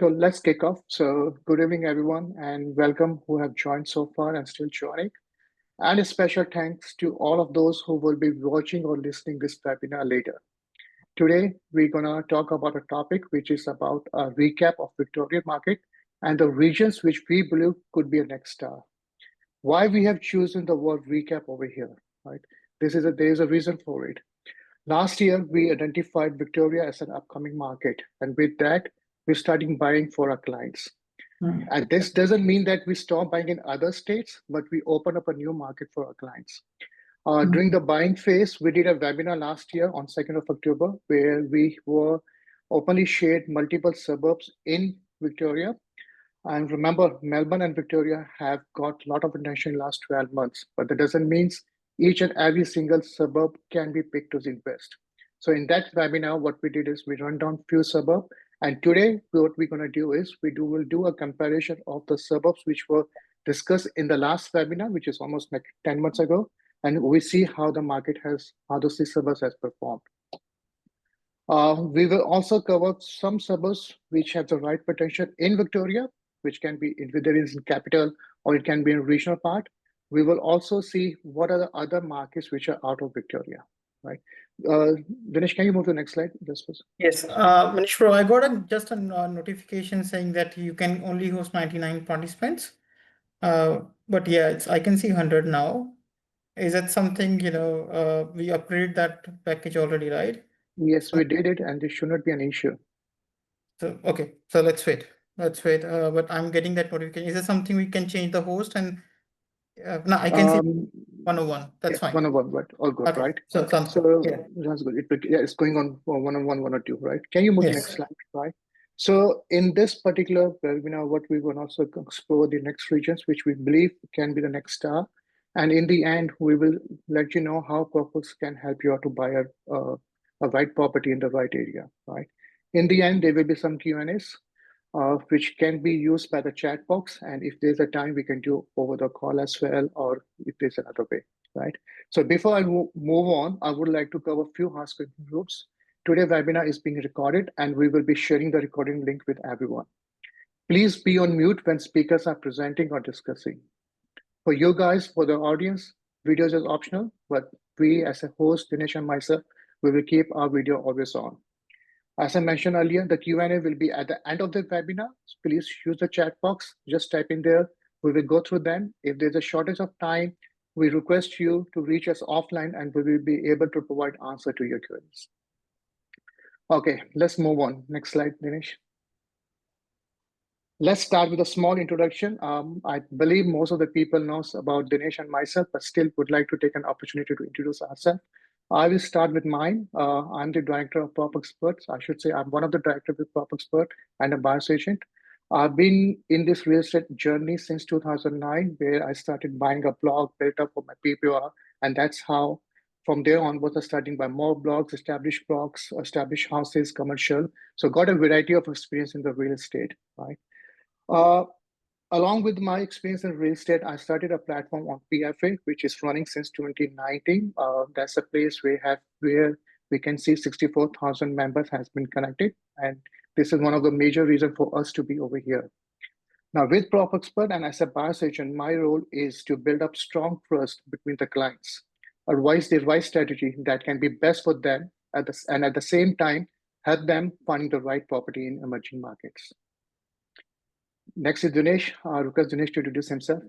So let's kick off. So good evening, everyone, and welcome who have joined so far and still joining. And a special thanks to all of those who will be watching or listening this webinar later. Today, we're gonna talk about a topic which is about a recap of Victoria market and the regions which we believe could be a next star. Why we have chosen the word recap over here, right? There is a reason for it. Last year, we identified Victoria as an upcoming market, and with that, we're starting buying for our clients. And this doesn't mean that we stop buying in other states, but we open up a new market for our clients. During the buying phase, we did a webinar last year on 2nd of October, where we were openly shared multiple suburbs in Victoria. And remember, Melbourne and Victoria have got a lot of attention in the last 12 months, but that doesn't mean each and every single suburb can be picked to invest. So in that webinar, what we did is we run down few suburbs. And today, what we're going to do is we'll do a comparison of the suburbs which were discussed in the last webinar, which is almost like 10 months ago. And we see how the market how those suburbs has performed. We will also cover some suburbs which have the right potential in Victoria, which can be whether it's in capital or it can be in regional part. We will also see what are the other markets which are out of Victoria, right? Dinesh, can you move to the next slide? Yes, Manish bro, I got just a notification saying that you can only host 99 participants. But yeah, I can see 100 now. Is that something, we upgraded that package already, right? Yes, we did it, and this should not be an issue. So, okay, so let's wait. But I'm getting that notification. Is there something we can change the host and no, I can see 101. That's fine. 101, right? All good, okay. Right? So sounds good. Yeah. That's good. It's going on 101, 102, right? Can you move to the next slide, right? So in this particular webinar, what we will also explore the next regions, which we believe can be the next star. And in the end, we will let you know how Purpose can help you out to buy a right property in the right area, right? In the end, there will be some Q&As. Which can be used by the chat box. And if there's a time, we can do over the call as well, or if there's another way, right? So before I move on, I would like to cover a few housekeeping rules. Today's webinar is being recorded, and we will be sharing the recording link with everyone. Please be on mute when speakers are presenting or discussing. For you guys, for the audience, videos is optional, but we as a host, Dinesh and myself, we will keep our video always on. As I mentioned earlier, the Q&A will be at the end of the webinar. Please use the chat box, just type in there. We will go through them. If there's a shortage of time, we request you to reach us offline and we will be able to provide answer to your queries. Okay, let's move on. Next slide, Dinesh. Let's start with a small introduction. I believe most of the people knows about Dinesh and myself, but still would like to take an opportunity to introduce ourselves. I will start with mine. I'm the director of PropExpert. I should say I'm one of the directors of PropExpert and a buyer's agent. I've been in this real estate journey since 2009, where I started buying a blog, built up for my PPR, and that's how, from there onwards, I started by more blogs, established houses, commercial. So got a variety of experience in the real estate, right? Along with my experience in real estate, I started a platform on PFA, which is running since 2019. That's a place where we can see 64,000 members has been connected. And this is one of the major reasons for us to be over here. Now with PropExpert and as a buyer's agent, my role is to build up strong trust between the clients, advise the right strategy that can be best for them, and at the same time, help them find the right property in emerging markets. Next is Dinesh. Request Dinesh to introduce himself.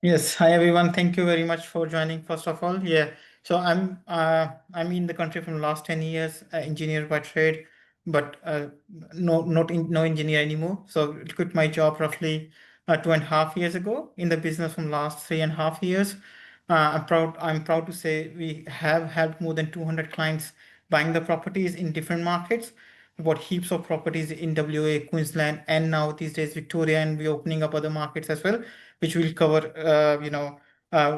Yes. Hi, everyone. Thank you very much for joining, first of all. Yeah. So I'm in the country from the last 10 years, engineer by trade, but no engineer anymore. So I quit my job roughly 2.5 years ago, in the business from last 3.5 years. I'm proud to say we have helped more than 200 clients buying the properties in different markets. Bought heaps of properties in WA, Queensland, and now these days Victoria, and we're opening up other markets as well, which we'll cover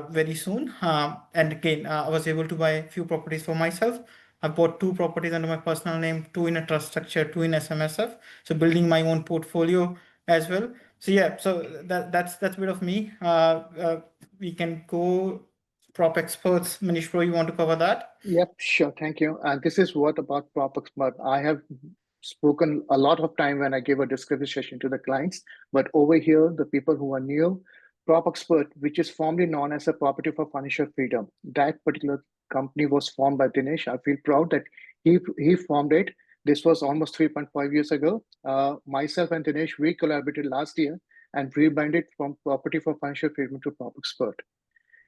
very soon. And again, I was able to buy a few properties for myself. I bought 2 properties under my personal name, 2 in a trust structure, 2 in SMSF. So building my own portfolio as well. So yeah, so that's a bit of me. We can go PropExperts. Manish bro, you want to cover that? Yep, sure. Thank you. And this is what about PropExpert. I have spoken a lot of time when I give a discovery session to the clients, but over here, the people who are new, Prop Expert, which is formerly known as a Property for Financial Freedom, that particular company was formed by Dinesh. I feel proud that he formed it. This was almost 3.5 years ago. Myself and Dinesh, we collaborated last year and rebranded from Property for Financial Freedom to Prop Expert.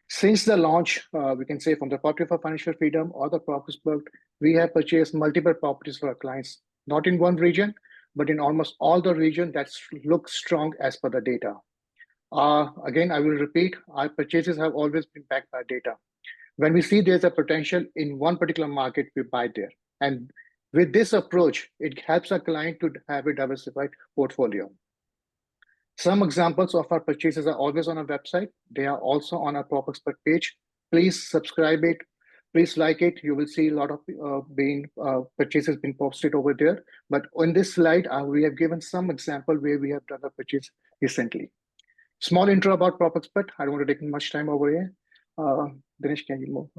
Since the launch, we can say from the Property for Financial Freedom or the Prop Expert, we have purchased multiple properties for our clients, not in one region, but in almost all the region that look strong as per the data. Again, I will repeat, our purchases have always been backed by data. When we see there's a potential in one particular market, we buy there. And with this approach, it helps our client to have a diversified portfolio. Some examples of our purchases are always on our website. They are also on our Prop Expert page. Please subscribe it. Please like it. You will see a lot of purchases being posted over there. But on this slide, we have given some example where we have done a purchase recently. Small intro about Prop Expert. I don't want to take much time over here. Dinesh, can you move?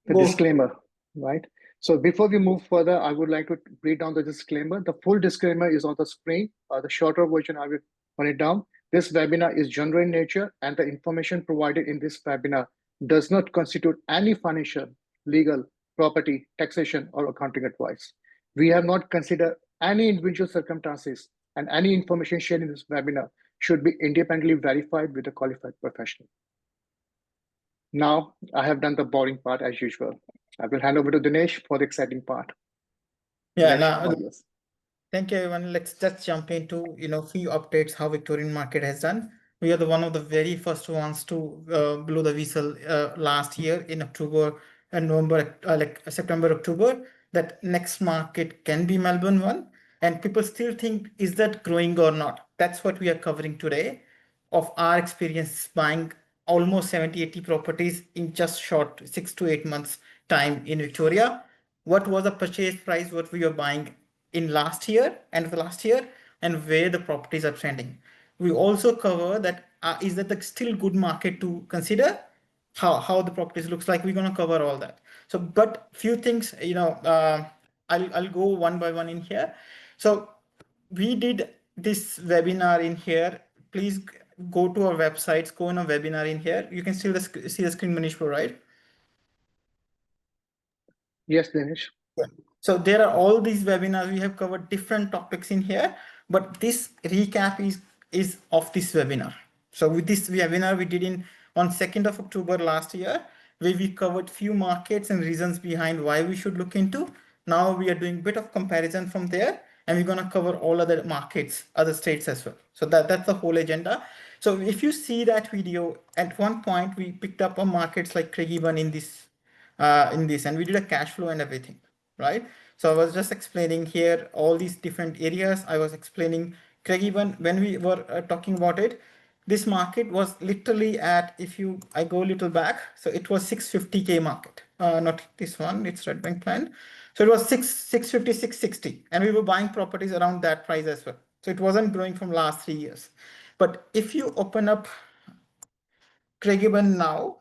The disclaimer, right? So before we move further, I would like to read down the disclaimer. The full disclaimer is on the screen. The shorter version, I will run it down. This webinar is general in nature, and the information provided in this webinar does not constitute any financial, legal, property, taxation, or accounting advice. We have not considered any individual circumstances, and any information shared in this webinar should be independently verified with a qualified professional. Now, I have done the boring part as usual. I will hand over to Dinesh for the exciting part. Yeah, now, thank you, everyone. Let's just jump into few updates how Victorian market has done. We are one of the very first ones to blow the whistle last year in October and November, like September, October, that next market can be Melbourne one. And people still think, is that growing or not? That's what we are covering today of our experience buying almost 70-80 properties in just short 6 to 8 months time in Victoria. What was the purchase price, what we were buying in last year, end of the last year, and where the properties are trending. We also cover that, is that the still good market to consider, how the properties looks like. We're going to cover all that. So, but few things, I'll go one by one in here. So we did this webinar in here. Please go to our websites, go on a webinar in here. You can see the screen, Manish, right? Yes, Dinesh. Yeah. So there are all these webinars. We have covered different topics in here, but this recap is of this webinar. So with this webinar we did on 2nd of October last year, where we covered few markets and reasons behind why we should look into. Now we are doing a bit of comparison from there, and we're going to cover all other markets, other states as well. So that's the whole agenda. So if you see that video, at one point we picked up on markets like Craigieburn in this, and we did a cash flow and everything, right? So I was just explaining here all these different areas. I was explaining Craigieburn when we were talking about it. This market was literally at, I go a little back, so it was 650K market, not this one, it's Red Bank Plan. So it was 650, 660, and we were buying properties around that price as well. So it wasn't growing from last 3 years. But if you open up Craigieburn now,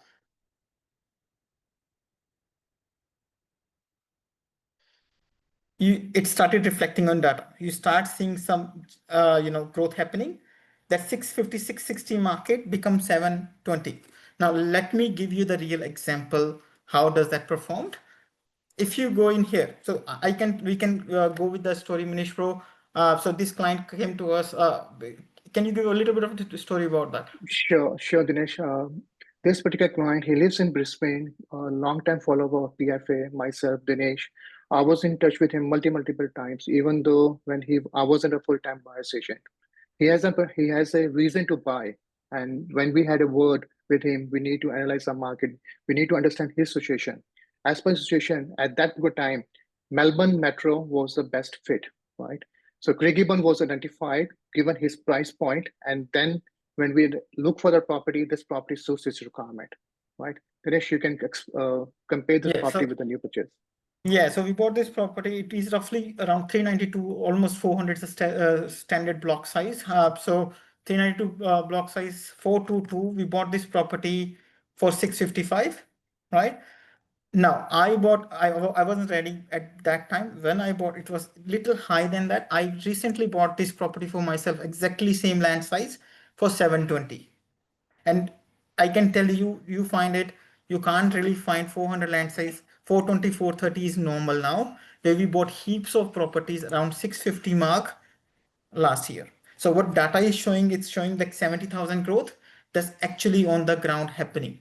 it started reflecting on data. You start seeing some growth happening. That 650, 660 market becomes 720. Now let me give you the real example. How does that performed? If you go in here, so we can go with the story, Manish Bro. So this client came to us. Can you give a little bit of the story about that? Sure, Dinesh. This particular client, he lives in Brisbane, a long-time follower of PFA, myself, Dinesh. I was in touch with him multiple times, even though when I wasn't a full-time buyer's agent. He has a reason to buy. And when we had a word with him, we need to analyze the market. We need to understand his situation. As per his situation, at that good time, Melbourne Metro was the best fit, right? So Craigieburn was identified given his price point, and then when we look for the property, this property suits its requirement, right? Dinesh, you can compare this property with the new purchase. Yeah, so we bought this property. It is roughly around 392, almost 400 standard block size. So 392 block size, 422. We bought this property for 655, right? Now, I wasn't ready at that time. When I bought, it was little high than that. I recently bought this property for myself, exactly same land size for 720. And I can tell you, you can't really find 400 land size. 420, 430 is normal now. Where we bought heaps of properties around 650 mark last year. So what data is showing, it's showing like 70,000 growth. That's actually on the ground happening,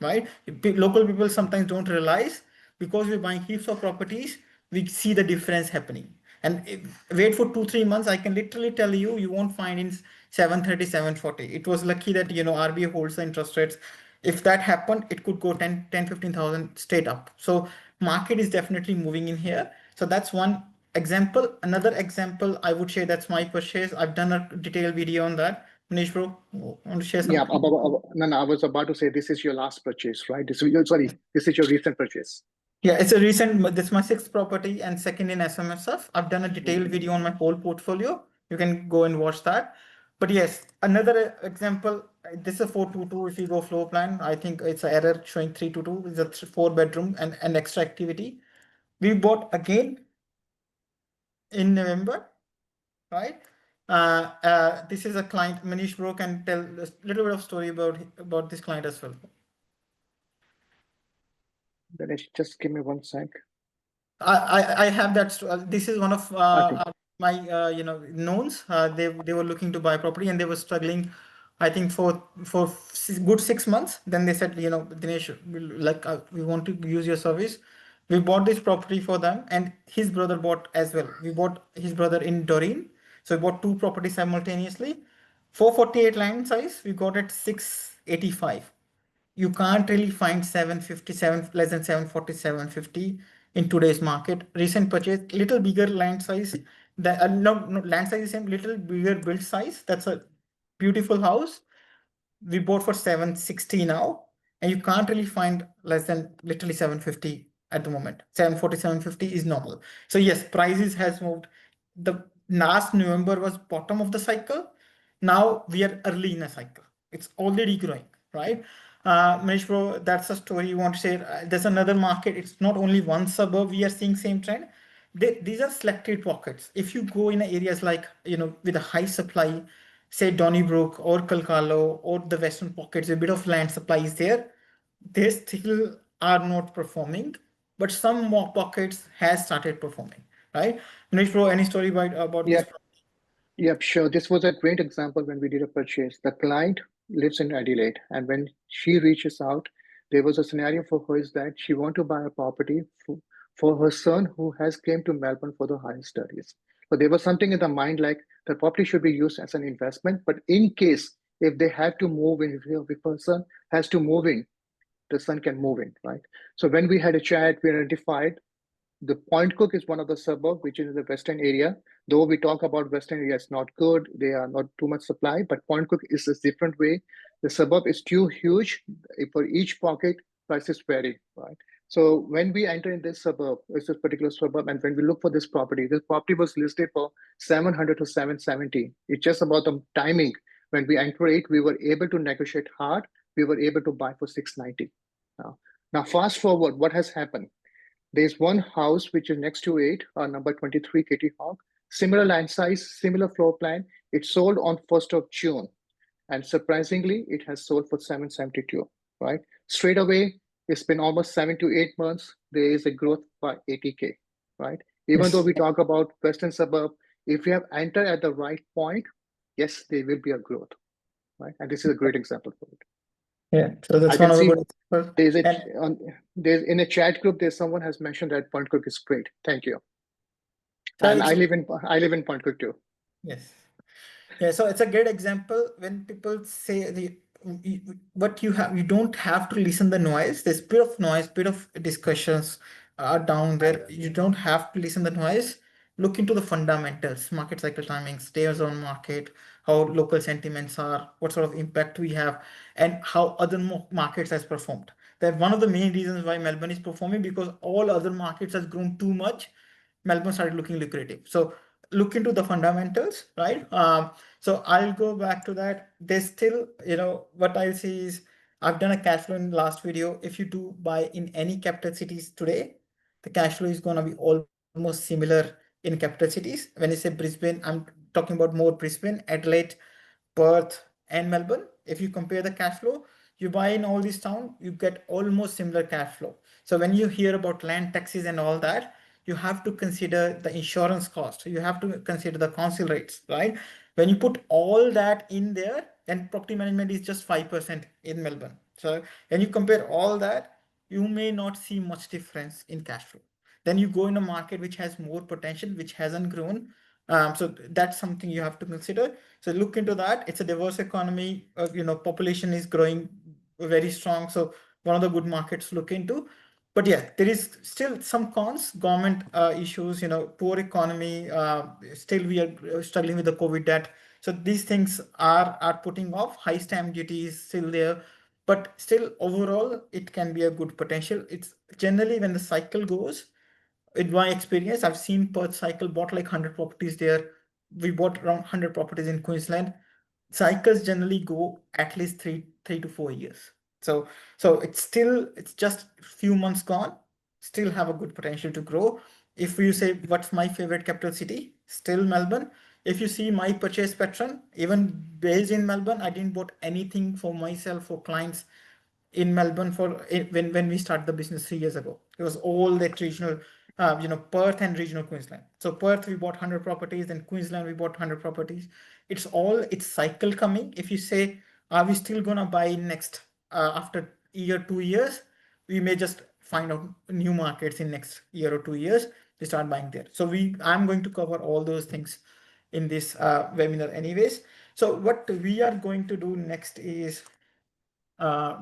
right? Local people sometimes don't realize, because we're buying heaps of properties, we see the difference happening. And wait for 2-3 months, I can literally tell you, you won't find in 730, 740. It was lucky that, RBI holds the interest rates. If that happened, it could go 15,000 straight up. So market is definitely moving in here. So that's one example. Another example, I would say that's my purchase. I've done a detailed video on that. Manish bro, want to share Yeah, something? no, I was about to say this is your last purchase, right? This is your recent purchase. Yeah, it's a recent, this is my sixth property and second in SMSF. I've done a detailed video on my whole portfolio. You can go and watch that. But yes, another example, this is a 422. If you go floor plan, I think it's an error showing 322. It's a 4 bedroom and an extra activity. We bought again in November, right? This is a client. Manish bro can tell a little bit of story about this client as well. Dinesh, just give me one sec. I have that. This is one of Okay. my knowns. They were looking to buy property and they were struggling, I think for good 6 months. Then they said, Dinesh, we want to use your service. We bought this property for them, and his brother bought as well. We bought his brother in Doreen, so we bought two properties simultaneously. 448 land size. We got it 685. You can't really find 757 less than 740, 750 in today's market. Recent purchase, little bigger land size. No, land size is same, little bigger build size. That's a beautiful house. We bought for 760 now, and you can't really find less than literally 750 at the moment. 740, 750 is normal. So yes, prices has moved. The last November was bottom of the cycle. Now we are early in a cycle. It's already growing, right? Manish bro, that's a story you want to share. There's another market. It's not only one suburb we are seeing same trend. These are selected pockets. If you go in areas like, with a high supply, say Donnybrook or Kalkalo or the western pockets, a bit of land supply is there. They still are not performing, but some more pockets has started performing, right? Manish bro, any story about this? Yep, yep, sure. This was a great example when we did a purchase. The client lives in Adelaide, and when she reaches out, there was a scenario for her is that she want to buy a property for her son who has came to Melbourne for the higher studies. But there was something in the mind like the property should be used as an investment, but in case if they have to move in, if her son has to move in, the son can move in, right? So when we had a chat, we identified the Point Cook is one of the suburb, which is in the western area. Though we talk about western area, it's not good. They are not too much supply, but Point Cook is a different way. The suburb is too huge. For each pocket, prices vary, right? So when we enter in this suburb, it's this particular suburb, and when we look for this property was listed for 700 to 770. It's just about the timing. When we enter it, we were able to negotiate hard. We were able to buy for 690. Now fast forward, what has happened? There's one house which is next to it, number 23 𝐾𝐻, similar land size, similar floor plan. It sold on 1st of June. And surprisingly, it has sold for 772, right? Straight away, it's been almost 7 to 8 months. There is a growth by 80K, right? Even though we talk about western suburb, if you have entered at the right point, yes, there will be a growth, right? And this is a great example for it. Yeah, so that's I can one of the see good. there's in a chat group. There's someone has mentioned that Point Cook is great. Thank you. So And I live in Point Cook too. yes. Yeah, so it's a great example when people say what you don't have to listen the noise. There's bit of noise, bit of discussions are down there. You don't have to listen the noise. Look into the fundamentals, market cycle timings, days on market, how local sentiments are, what sort of impact we have, and how other markets has performed. That one of the main reasons why Melbourne is performing, because all other markets has grown too much. Melbourne started looking lucrative. So look into the fundamentals, right? So I'll go back to that. There's still, what I see is I've done a cash flow in the last video. If you do buy in any capital cities today, the cash flow is going to be almost similar in capital cities. When I say Brisbane, I'm talking about more Brisbane, Adelaide, Perth, and Melbourne. If you compare the cash flow, you buy in all these towns, you get almost similar cash flow. So when you hear about land taxes and all that, you have to consider the insurance cost. You have to consider the council rates, right? When you put all that in there, then property management is just 5% in Melbourne. So when you compare all that, you may not see much difference in cash flow. Then you go in a market which has more potential, which hasn't grown. So that's something you have to consider. So look into that. It's a diverse economy. Population is growing very strong. So one of the good markets to look into. But yeah, there is still some cons, government issues, poor economy. Still, we are struggling with the COVID debt. So these things are putting off. High stamp duty is still there, but still overall, it can be a good potential. It's generally when the cycle goes, in my experience, I've seen Perth cycle bought like 100 properties there. We bought around 100 properties in Queensland. Cycles generally go at least three to 4 years. So it's just a few months gone, still have a good potential to grow. If you say what's my favorite capital city, still Melbourne. If you see my purchase pattern, even based in Melbourne, I didn't bought anything for myself or clients in Melbourne when we started the business 3 years ago. It was all that regional, Perth and regional Queensland. So Perth, we bought 100 properties, then Queensland, we bought 100 properties. It's cycle coming. If you say, are we still going to buy next after year, 2 years? We may just find out new markets in next year or 2 years to start buying there. So I'm going to cover all those things in this webinar anyways. So what we are going to do next is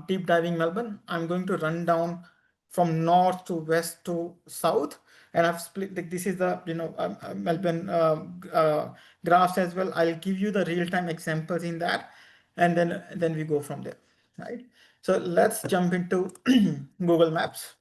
deep diving Melbourne. I'm going to run down from north to west to south, and I've split this is the Melbourne graphs as well. I'll give you the real-time examples in that, and then we go from there, right? So let's jump into Google Maps.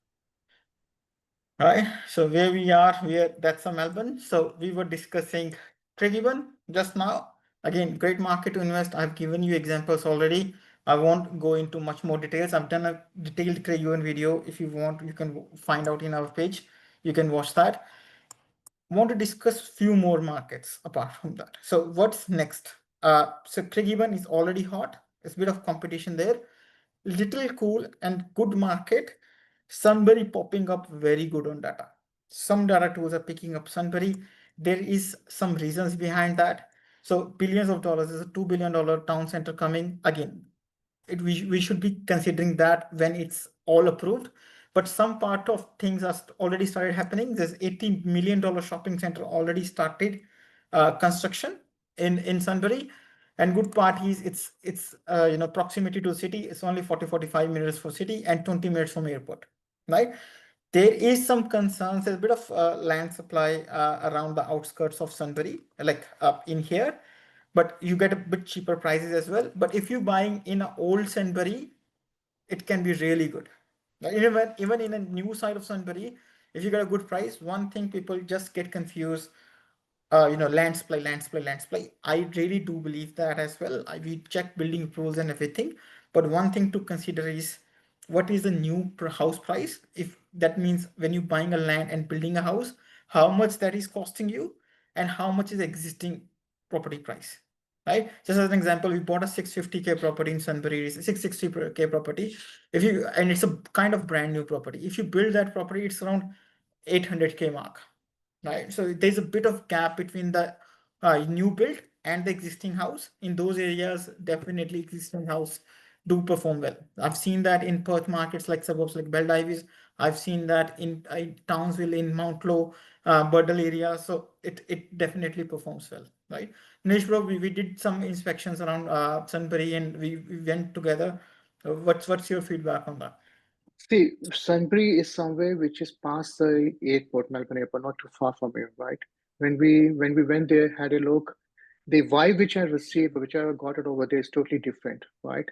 All right, so where we are, that's a Melbourne. So we were discussing Craigieburn just now. Again, great market to invest. I've given you examples already. I won't go into much more details. I've done a detailed Craigieburn video. If you want, you can find out in our page. You can watch that. Want to discuss few more markets apart from that. So what's next? So Craigieburn is already hot. There's a bit of competition there. Little cool and good market. Sunbury popping up very good on data. Some data tools are picking up Sunbury. There is some reasons behind that. So billions of dollars is a $2 billion town center coming. Again, we should be considering that when it's all approved. But some part of things are already started happening. There's $80 million shopping center already started construction in Sunbury. And good part is it's proximity to the city. It's only 45 minutes for city and 20 minutes from airport, right? There is some concerns. There's a bit of land supply around the outskirts of Sunbury, like up in here, but you get a bit cheaper prices as well. But if you're buying in an old Sunbury, it can be really good. Like even in a new side of Sunbury, if you get a good price, one thing people just get confused, land supply. I really do believe that as well. We check building rules and everything, but one thing to consider is what is the new house price? If that means when you're buying a land and building a house, how much that is costing you and how much is existing property price, right? Just as an example, we bought a 650K property in Sunbury, 660K property. And it's a kind of brand new property. If you build that property, it's around 800K mark. Right, so there's a bit of gap between the new build and the existing house. In those areas, definitely existing house do perform well. I've seen that in Perth markets like suburbs like Baldivis. I've seen that in Townsville, in Mount Low, Burdell area. So it definitely performs well, right? Nish bro, we did some inspections around Sunbury and we went together. What's your feedback on that? See, Sunbury is somewhere which is past the airport, Melbourne Airport, not too far from here, right? When we went there, had a look, the vibe which I received, which I got it over there is totally different, right?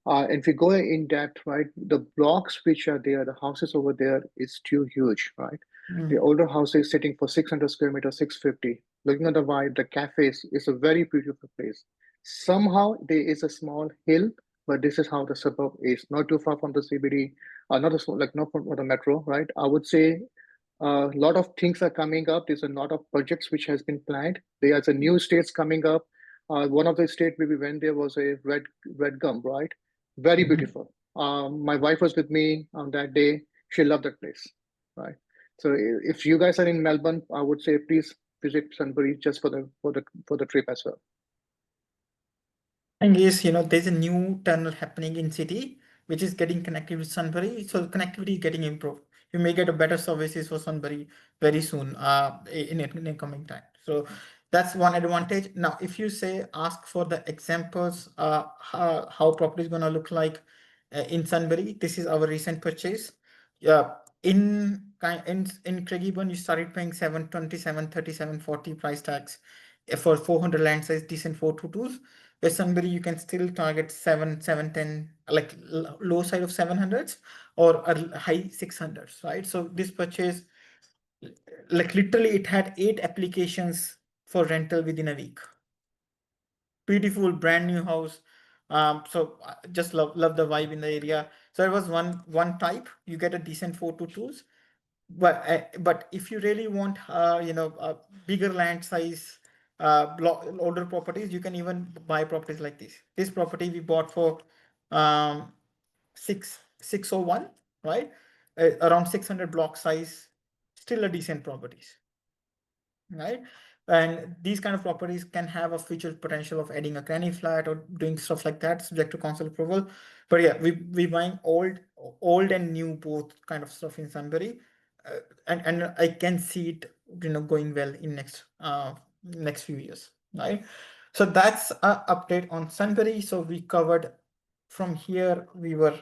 And if we go in depth, right, the blocks which are there, the houses over there is too huge, right? The older house is sitting for 600 square meters, 650. Looking at the vibe, the cafes is a very beautiful place. Somehow there is a small hill but this is how the suburb is. Not too far from the CBD, not from the metro, right? I would say a lot of things are coming up. There's a lot of projects which has been planned. There's a new states coming up. One of the state where we went there was a red gum, right? Very beautiful. My wife was with me on that day. She loved that place, right? So if you guys are in Melbourne, I would say please visit Sunbury just for the trip as well. Thing is, there's a new tunnel happening in city, which is getting connected with Sunbury. So connectivity is getting improved. You may get a better services for Sunbury very soon, in a coming time. So that's one advantage. Now, if you say ask for the examples, how property is gonna look like in Sunbury, this is our recent purchase. Yeah, in 𝐁𝐿𝐴, you started paying 727, 37, 40 price tags for 400 land size, decent 422s. Where Sunbury, you can still target 710, like low side of 700s or a high 600s, right? So this purchase, like literally, it had 8 applications for rental within a week. Beautiful brand new house. So I just love the vibe in the area. So it was one type. You get a decent 422s. But if you really want a bigger land size, older properties, you can even buy properties like this. This property we bought for 601, right? Around 600 block size, still a decent properties, right? And these kind of properties can have a future potential of adding a granny flat or doing stuff like that, subject to council approval. But yeah, we buying old and new both kind of stuff in Sunbury, and I can see it going well in next few years, right? So that's an update on Sunbury. So we covered from here. We were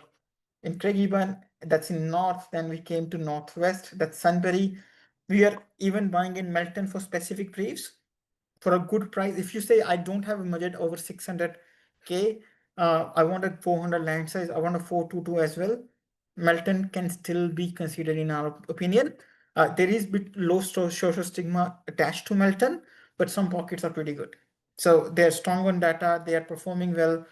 in 𝐂𝐵𝐵𝑛, that's in north. Then we came to northwest, that's Sunbury. We are even buying in Melton for specific briefs for a good price. If you say I don't have a budget over 600K, I want a 400 land size, I want a 422 as well, Melton can still be considered in our opinion. There is bit low social stigma attached to Melton, but some pockets are pretty good. So they're strong on data, they are performing well.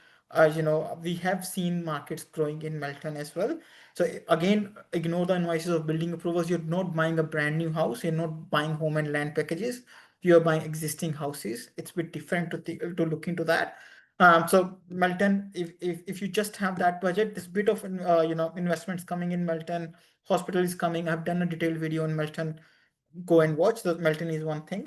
We have seen markets growing in Melton as well. So again, ignore the invoices of building approvals. You're not buying a brand new house. You're not buying home and land packages. You're buying existing houses. It's a bit different to look into that. So Melton, if you just have that budget, this bit of investments coming in Melton, hospital is coming. I've done a detailed video on Melton. Go and watch. The Melton is one thing.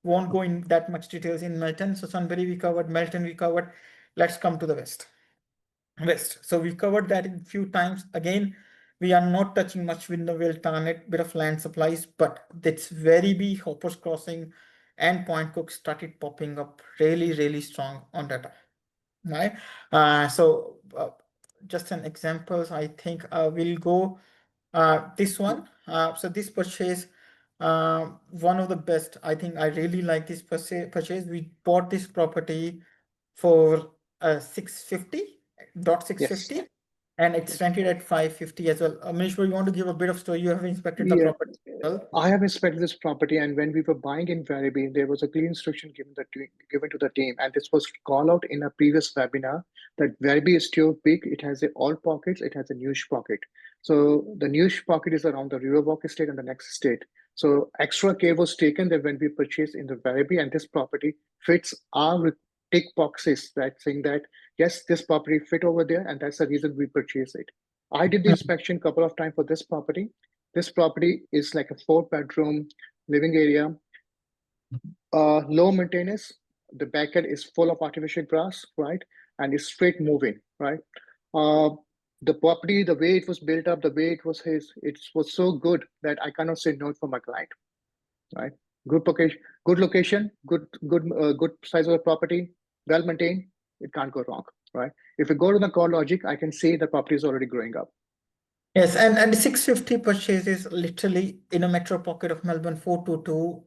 Won't go in that much details in Melton. So Sunbury we covered, Melton we covered. Let's come to the west. So we covered that in few times. Again, we are not touching much Windowville, Tarnet, bit of land supplies, but that's Werribee, Hoppers Crossing, and Point Cook started popping up really strong on data, right? Just an examples, I think we'll go this one. So this purchase, one of the best. I think I really like this purchase. We bought this property for 650.650, Yes. and it's rented at 550 as well. Manish, you want to give a bit of story? You have inspected the Yeah, property as well. I have inspected this property, and when we were buying in Werribee, there was a clear instruction given to the team, and this was called out in a previous webinar that Werribee is too big. It has all pockets. It has a niche pocket. So the niche pocket is around the Riverwalk estate and the next estate. So extra care was taken that when we purchased in the Werribee, and this property fits our tick boxes, that saying that yes, this property fit over there, and that's the reason we purchased it. I did the inspection a couple of times for this property. This property is like a 4-bedroom living area, low maintenance. The backyard is full of artificial grass, right? And it's straight moving, right? The property, the way it was built up, the way it was so good that I cannot say no for my client, right? Good location, good size of the property, well maintained. It can't go wrong, right? If you go to the core logic, I can see the property is already growing up. Yes, and 650 purchase is literally in a metro pocket of Melbourne, 422.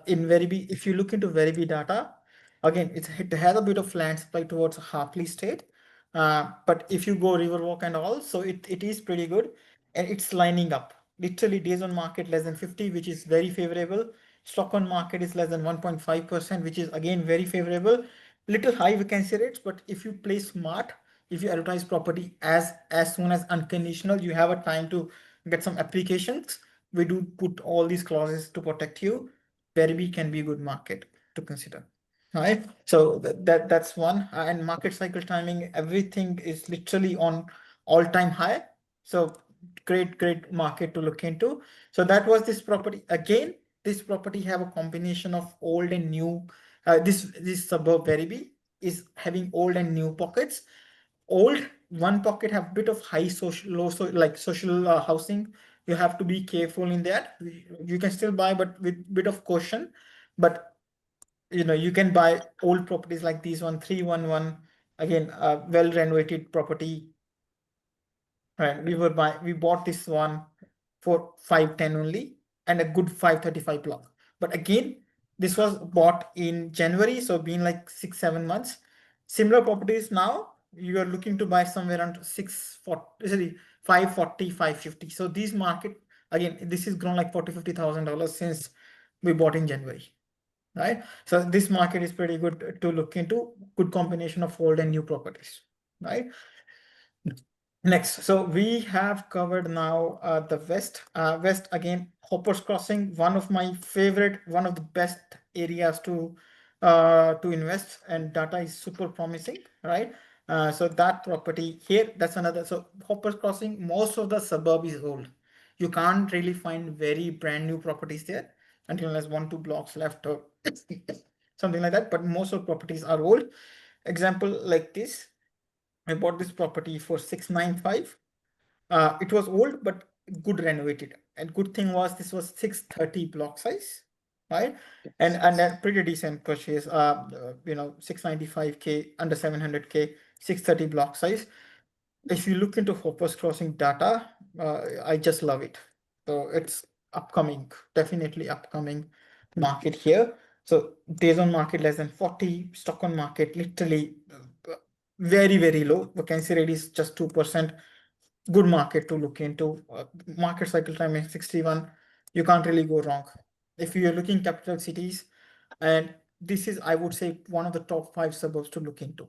In Werribee, if you look into Werribee data, again, it has a bit of land supply towards Hartley State. But if you go Riverwalk and all, so it is pretty good, and it's lining up. Literally days on market less than 50, which is very favorable. Stock on market is less than 1.5%, which is again very favorable. Little high vacancy rates, but if you play smart, if you advertise property as soon as unconditional, you have a time to get some applications. We do put all these clauses to protect you. VERIBI can be a good market to consider. Right, so that's one. And market cycle timing, everything is literally on all-time high. So great market to look into. So that was this property. Again, this property have a combination of old and new. This suburb VERIBI is having old and new pockets. Old one pocket have bit of high social, low like social housing. You have to be careful in that. You can still buy, but with bit of caution. But you can buy old properties like these 311, again, well renovated property. Right, we bought this one for 510 only, and a good 535 block. But again, this was bought in January, so been like 6-7 months. Similar properties now, you are looking to buy somewhere around 640, 540, 550. So these market, again, this has grown like $40,000-$50,000 since we bought in January. Right, so this market is pretty good to look into. Good combination of old and new properties. Right. Next, so we have covered now the West. West, again, Hoppers Crossing, one of my favorite, one of the best areas to invest, and data is super promising, right? So that property here, that's another. So Hoppers Crossing, most of the suburb is old. You can't really find very brand new properties there until there's 1-2 blocks left or something like that. But most of the properties are old. Example like this. I bought this property for 695. It was old, but good renovated. And good thing was this was 630 block size, right? And a pretty decent purchase. 695K, under 700K, 630 block size. If you look into Hoppers Crossing data, I just love it. So it's upcoming, definitely upcoming market here. So days on market less than 40, stock on market literally very low. Vacancy rate is just 2%. Good market to look into. Market cycle time is 61. You can't really go wrong. If you're looking capital cities, and this is, I would say, one of the top 5 suburbs to look into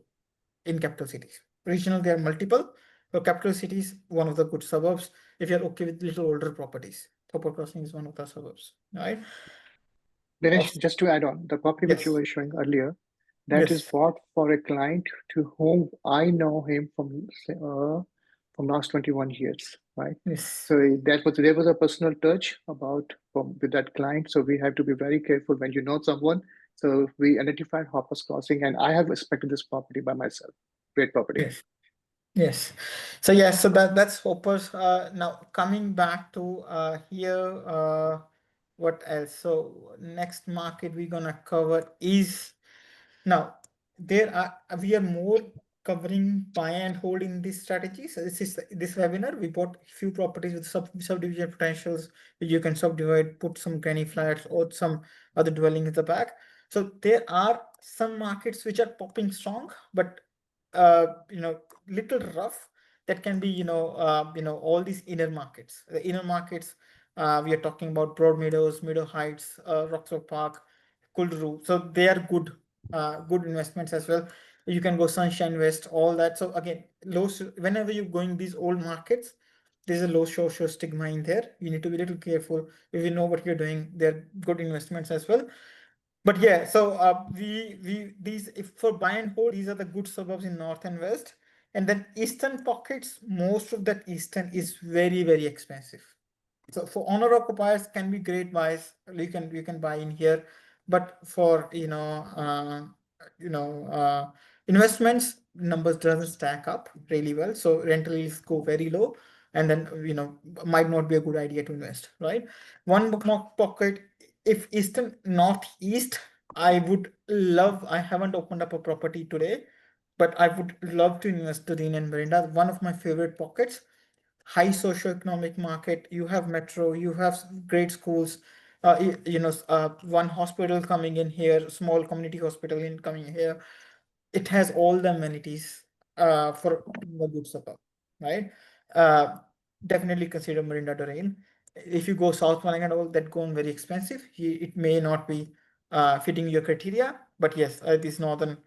in capital cities. Regional, there are multiple, but capital cities, one of the good suburbs. If you're okay with little older properties, Hoppers Crossing is one of the suburbs, right? Dinesh, just to add on, the property which you were showing earlier, that is bought for a client to whom I know him from last 21 years, right? Yes. So there was a personal touch with that client. So we have to be very careful when you know someone. So we identified Hoppers Crossing, and I have inspected this property by myself. Great property. Yes. So yes, so that's Hoppers. Now coming back to here, what else? So next market we're gonna cover is, now we are more covering buy and hold in this strategy. So this webinar, we bought a few properties with subdivision potentials. You can subdivide, put some granny flats or some other dwelling in the back. So there are some markets which are popping strong, but little rough. That can be all these inner markets. The inner markets, we are talking about Broadmeadows, Meadow Heights, Roxburgh Park, Kulru. So they are good investments as well. You can go Sunshine West, all that. So again, whenever you're going these old markets, there's a low social stigma in there. You need to be a little careful. If you know what you're doing, they're good investments as well. But yeah, so if for buy and hold, these are the good suburbs in north and west. And then eastern pockets, most of that eastern is very expensive. So for owner occupiers can be great buys. You can buy in here, but for investments, numbers doesn't stack up really well. So rental yields go very low, and then might not be a good idea to invest, right? One bookmark pocket, if eastern northeast, I haven't opened up a property today, but I would love to invest to Dean and Miranda. One of my favorite pockets. High socioeconomic market. You have metro. You have great schools. One hospital coming in here. Small community hospital coming here. It has all the amenities for a good suburb, right? Definitely consider Miranda Terrain. If you go South Malang and all, that going very expensive. It may not be fitting your criteria, but yes, this northern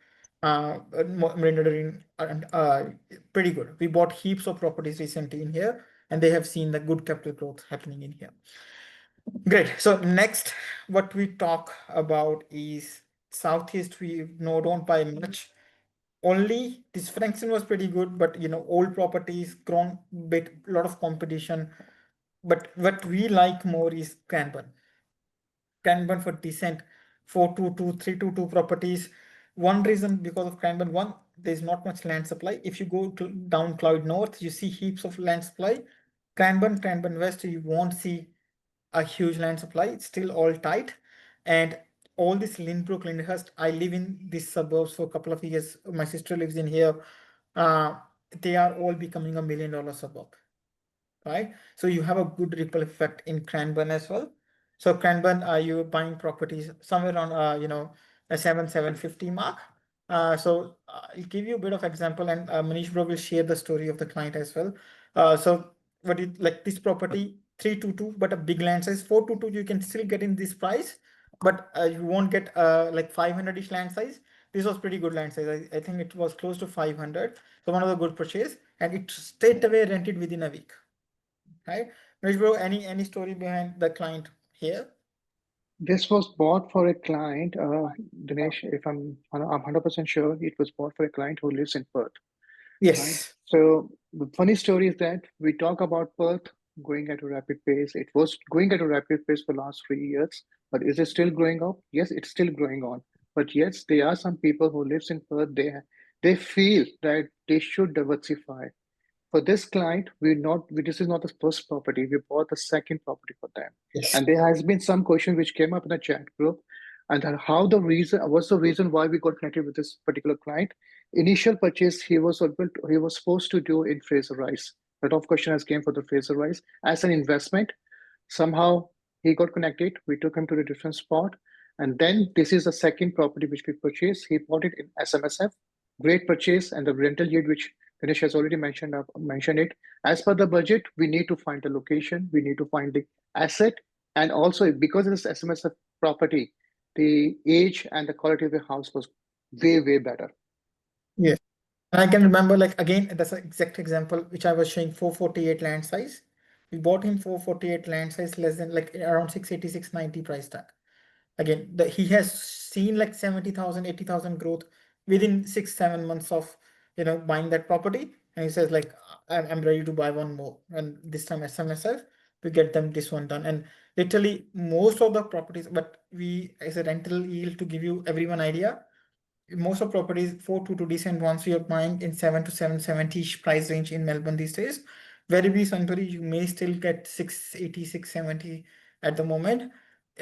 rendering and pretty good. We bought heaps of properties recently in here, and they have seen the good capital growth happening in here. Great. So next, what we talk about is Southeast. We don't buy much. Only this Frankston was pretty good, but old properties, grown bit, lot of competition. But what we like more is Cranbourne. Cranbourne for decent 422, 322 properties. One reason because of Cranbourne, one, there's not much land supply. If you go down Cloud North, you see heaps of land supply. Cranbourne West, you won't see a huge land supply. It's still all tight. And all this Lynbrook, Lyndhurst, I live in these suburbs for a couple of years. My sister lives in here. They are all becoming $1 million suburb, right? So you have a good ripple effect in Cranbourne as well. So Cranbourne, are you buying properties somewhere around, a 750 mark? So I'll give you a bit of example, and Manish bro will share the story of the client as well. So what you like this property 322, but a big land size 422, you can still get in this price, but you won't get like 500-ish land size. This was pretty good land size. I think it was close to 500. So one of the good purchase, and it straight away rented within a week. Right, Manish bro, any story behind the client here? This was bought for a client, Dinesh, if I'm 100% sure it was bought for a client who lives in Perth, right? Yes. So the funny story is that we talk about Perth going at a rapid pace. It was going at a rapid pace for the last 3 years, but is it still growing up? Yes, it's still growing on. But yes, there are some people who lives in Perth. They feel that they should diversify. For this client, this is not the first property. We bought the second property for them. Yes. And there has been some question which came up in the chat group, and then what's the reason why we got connected with this particular client? Initial purchase he was supposed to do in Fraser Rice. A lot of question has came for the Fraser Rice as an investment. Somehow he got connected. We took him to a different spot. And then this is the second property which we purchased. He bought it in SMSF. Great purchase, and the rental yield, which Ganesh has already mentioned it. As per the budget, we need to find the location, we need to find the asset, and also because it is SMSF property, the age and the quality of the house was way better. Yes. And I can remember, like, again, that's an exact example which I was showing, 448 land size. We bought him 448 land size, less than like around 680, 690 price tag. Again, he has seen like 70,000, 80,000 growth within 6-7 months of buying that property, and he says like, I'm ready to buy one more, and this time SMSF to get them this one done. And literally most of the properties, but we as a rental yield, to give you everyone idea, most of properties 422 decent ones we are buying in 7 to 770 price range in Melbourne these days. Very Suntory, you may still get 680, 670 at the moment.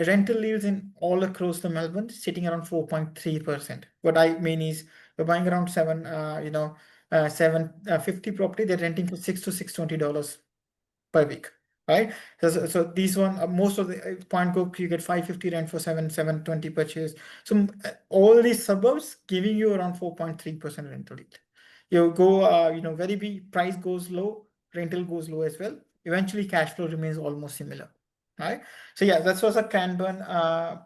Rental yields in all across the Melbourne sitting around 4.3%. What I mean is we're buying around 750 property, they're renting for $6 to $620 per week. Right, so these one, most of the Point Cook, you get 550 rent for 720 purchase. So all these suburbs giving you around 4.3% rental yield. You go, very big price goes low, rental goes low as well. Eventually, cash flow remains almost similar. Right. So yeah, that was a Cranbourne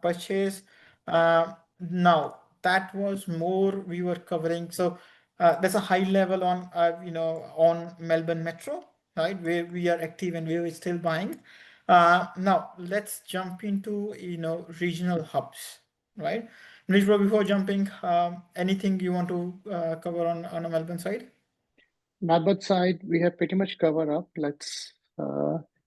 purchase. Now that was more we were covering. So there's a high level on on Melbourne Metro, right, where we are active and where we're still buying. Now let's jump into regional hubs, right? Manish bro, before jumping, anything you want to cover on a Melbourne side? Melbourne side, we have pretty much covered up.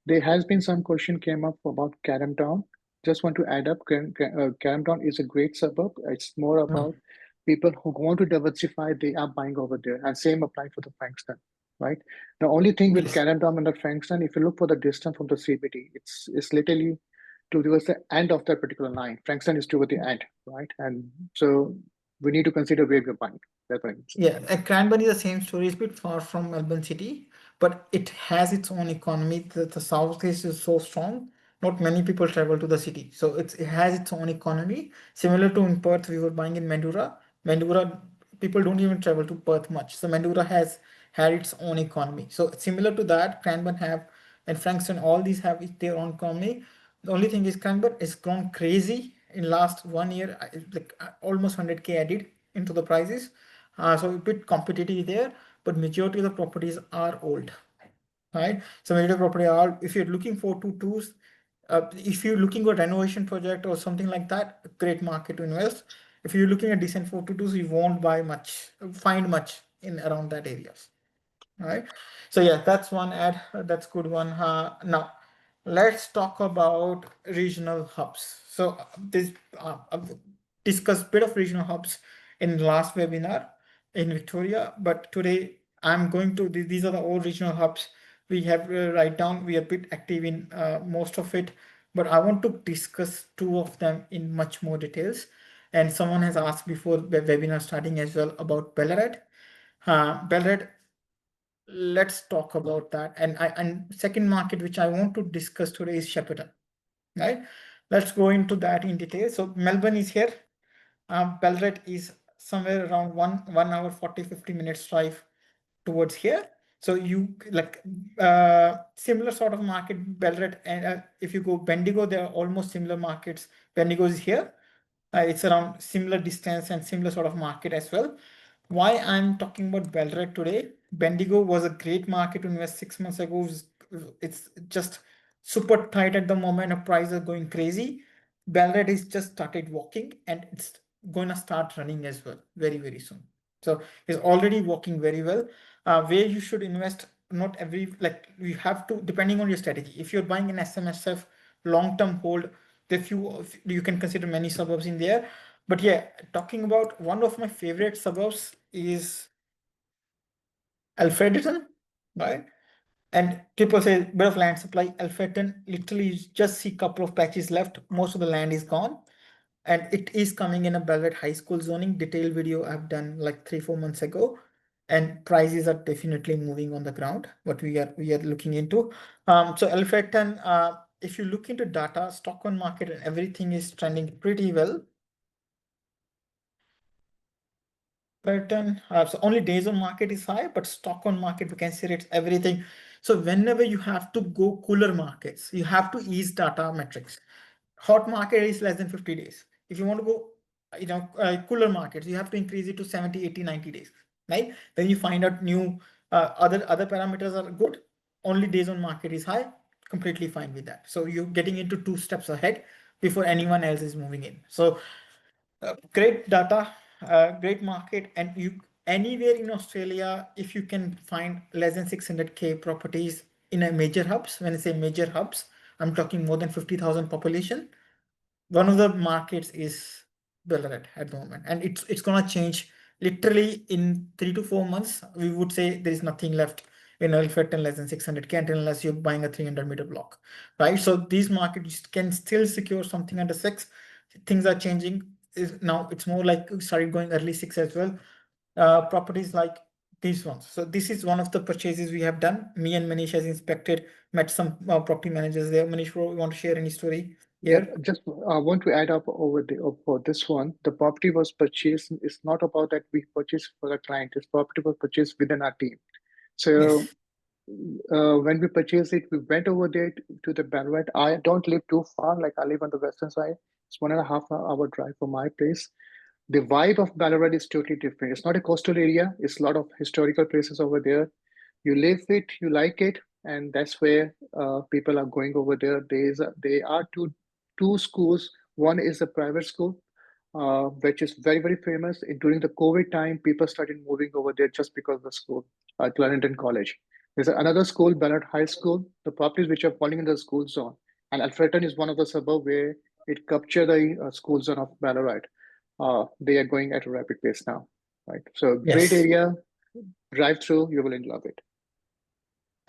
There has been some question came up about Caramtown. Just want to add up, Caramtown is a great suburb. It's more about people who want to diversify, they are buying over there. And same applying for the Frankston, right? The only thing with Yes. Caramtown and the Frankston, if you look for the distance from the CBD, it's literally towards the end of that particular line. Frankston is toward the end, right? And so we need to consider where we're buying. That's what I'm saying. Yeah, Cranbourne is the same story. It's a bit far from Melbourne City, but it has its own economy. The southeast is so strong. Not many people travel to the city, so it has its own economy. Similar to in Perth, we were buying in Mandurah. Mandurah, people don't even travel to Perth much. So Mandurah has had its own economy. So similar to that, Cranbourne have, and Frankston, all these have their own economy. The only thing is Cranbourne is grown crazy in last 1 year, like almost 100K added into the prices. So a bit competitive there, but majority of the properties are old, right? So majority of property are, if you're looking for two-twos, if you're looking for renovation project or something like that, great market to invest. If you're looking at decent 422s, you won't find much in around that areas. All right. So yeah, that's one ad. That's good one. Now, let's talk about regional hubs. So this I've discussed bit of regional hubs in the last webinar in Victoria, but today I'm going to these are the all regional hubs we have write down. We are a bit active in most of it, but I want to discuss two of them in much more details. And someone has asked before the webinar starting as well about Ballarat. Ballarat, let's talk about that. And second market which I want to discuss today is Shepparton, right? Let's go into that in detail. So Melbourne is here. Ballarat is somewhere around 1 hour 40-50 minutes drive towards here. So you like similar sort of market Ballarat, and if you go Bendigo, there are almost similar markets. Bendigo is here. It's around similar distance and similar sort of market as well. Why I'm talking about Ballarat today? Bendigo was a great market to invest 6 months ago. It's just super tight at the moment. The prices are going crazy. Ballarat is just started walking and it's going to start running as well very, very soon. So it's already working very well. Where you should invest, not every, like you have to, depending on your strategy. If you're buying an SMSF long-term hold, you can consider many suburbs in there. But yeah, talking about one of my favorite suburbs is Alfreton, right? And people say bit of land supply. Alfreton, literally you just see a couple of patches left. Most of the land is gone. And it is coming in a Ballarat high school zoning. Detailed video I've done like 3-4 months ago. And prices are definitely moving on the ground, what we are looking into. So Alfreton, if you look into data, stock on market and everything is trending pretty well. Pattern, so only days on market is high, but stock on market, vacancy rates, everything. So whenever you have to go cooler markets, you have to ease data metrics. Hot market is less than 50 days. If you want to go, cooler markets, you have to increase it to 70, 80, 90 days, right? Then you find out new, other parameters are good. Only days on market is high, completely fine with that. So you're getting into 2 steps ahead before anyone else is moving in. So great data, great market, and you anywhere in Australia, if you can find less than 600K properties in a major hubs, when I say major hubs, I'm talking more than 50,000 population. One of the markets is Ballarat at the moment, and it's gonna change literally in 3 to 4 months. We would say there is nothing left in Alfreton less than 600K unless you're buying a 300-meter block, right? So these markets can still secure something under 6. Things are changing. Now it's more like started going early 6 as well. Properties like these ones. So this is one of the purchases we have done. Me and Manish has inspected, met some property managers there. Manish, you want to share any story Yeah, here? just I want to add up for this one. The property was purchased. It's not about that we purchased for the client. This property was purchased within our team. So Yes. when we purchased it, we went over there to the Ballarat. I don't live too far. Like I live on the western side. It's 1.5 hour drive from my place. The vibe of Ballarat is totally different. It's not a coastal area. It's a lot of historical places over there. You live it, you like it, and that's where people are going over there. There are two schools. One is a private school, which is very very famous. During the COVID time, people started moving over there just because of the school, Clarendon College. There's another school, Ballarat High School. The properties which are falling in the school zone, and Alfreton is one of the suburb where it captured the school zone of Ballarat. They are going at a rapid pace now, right? So great Yes. area, drive through, you will love it.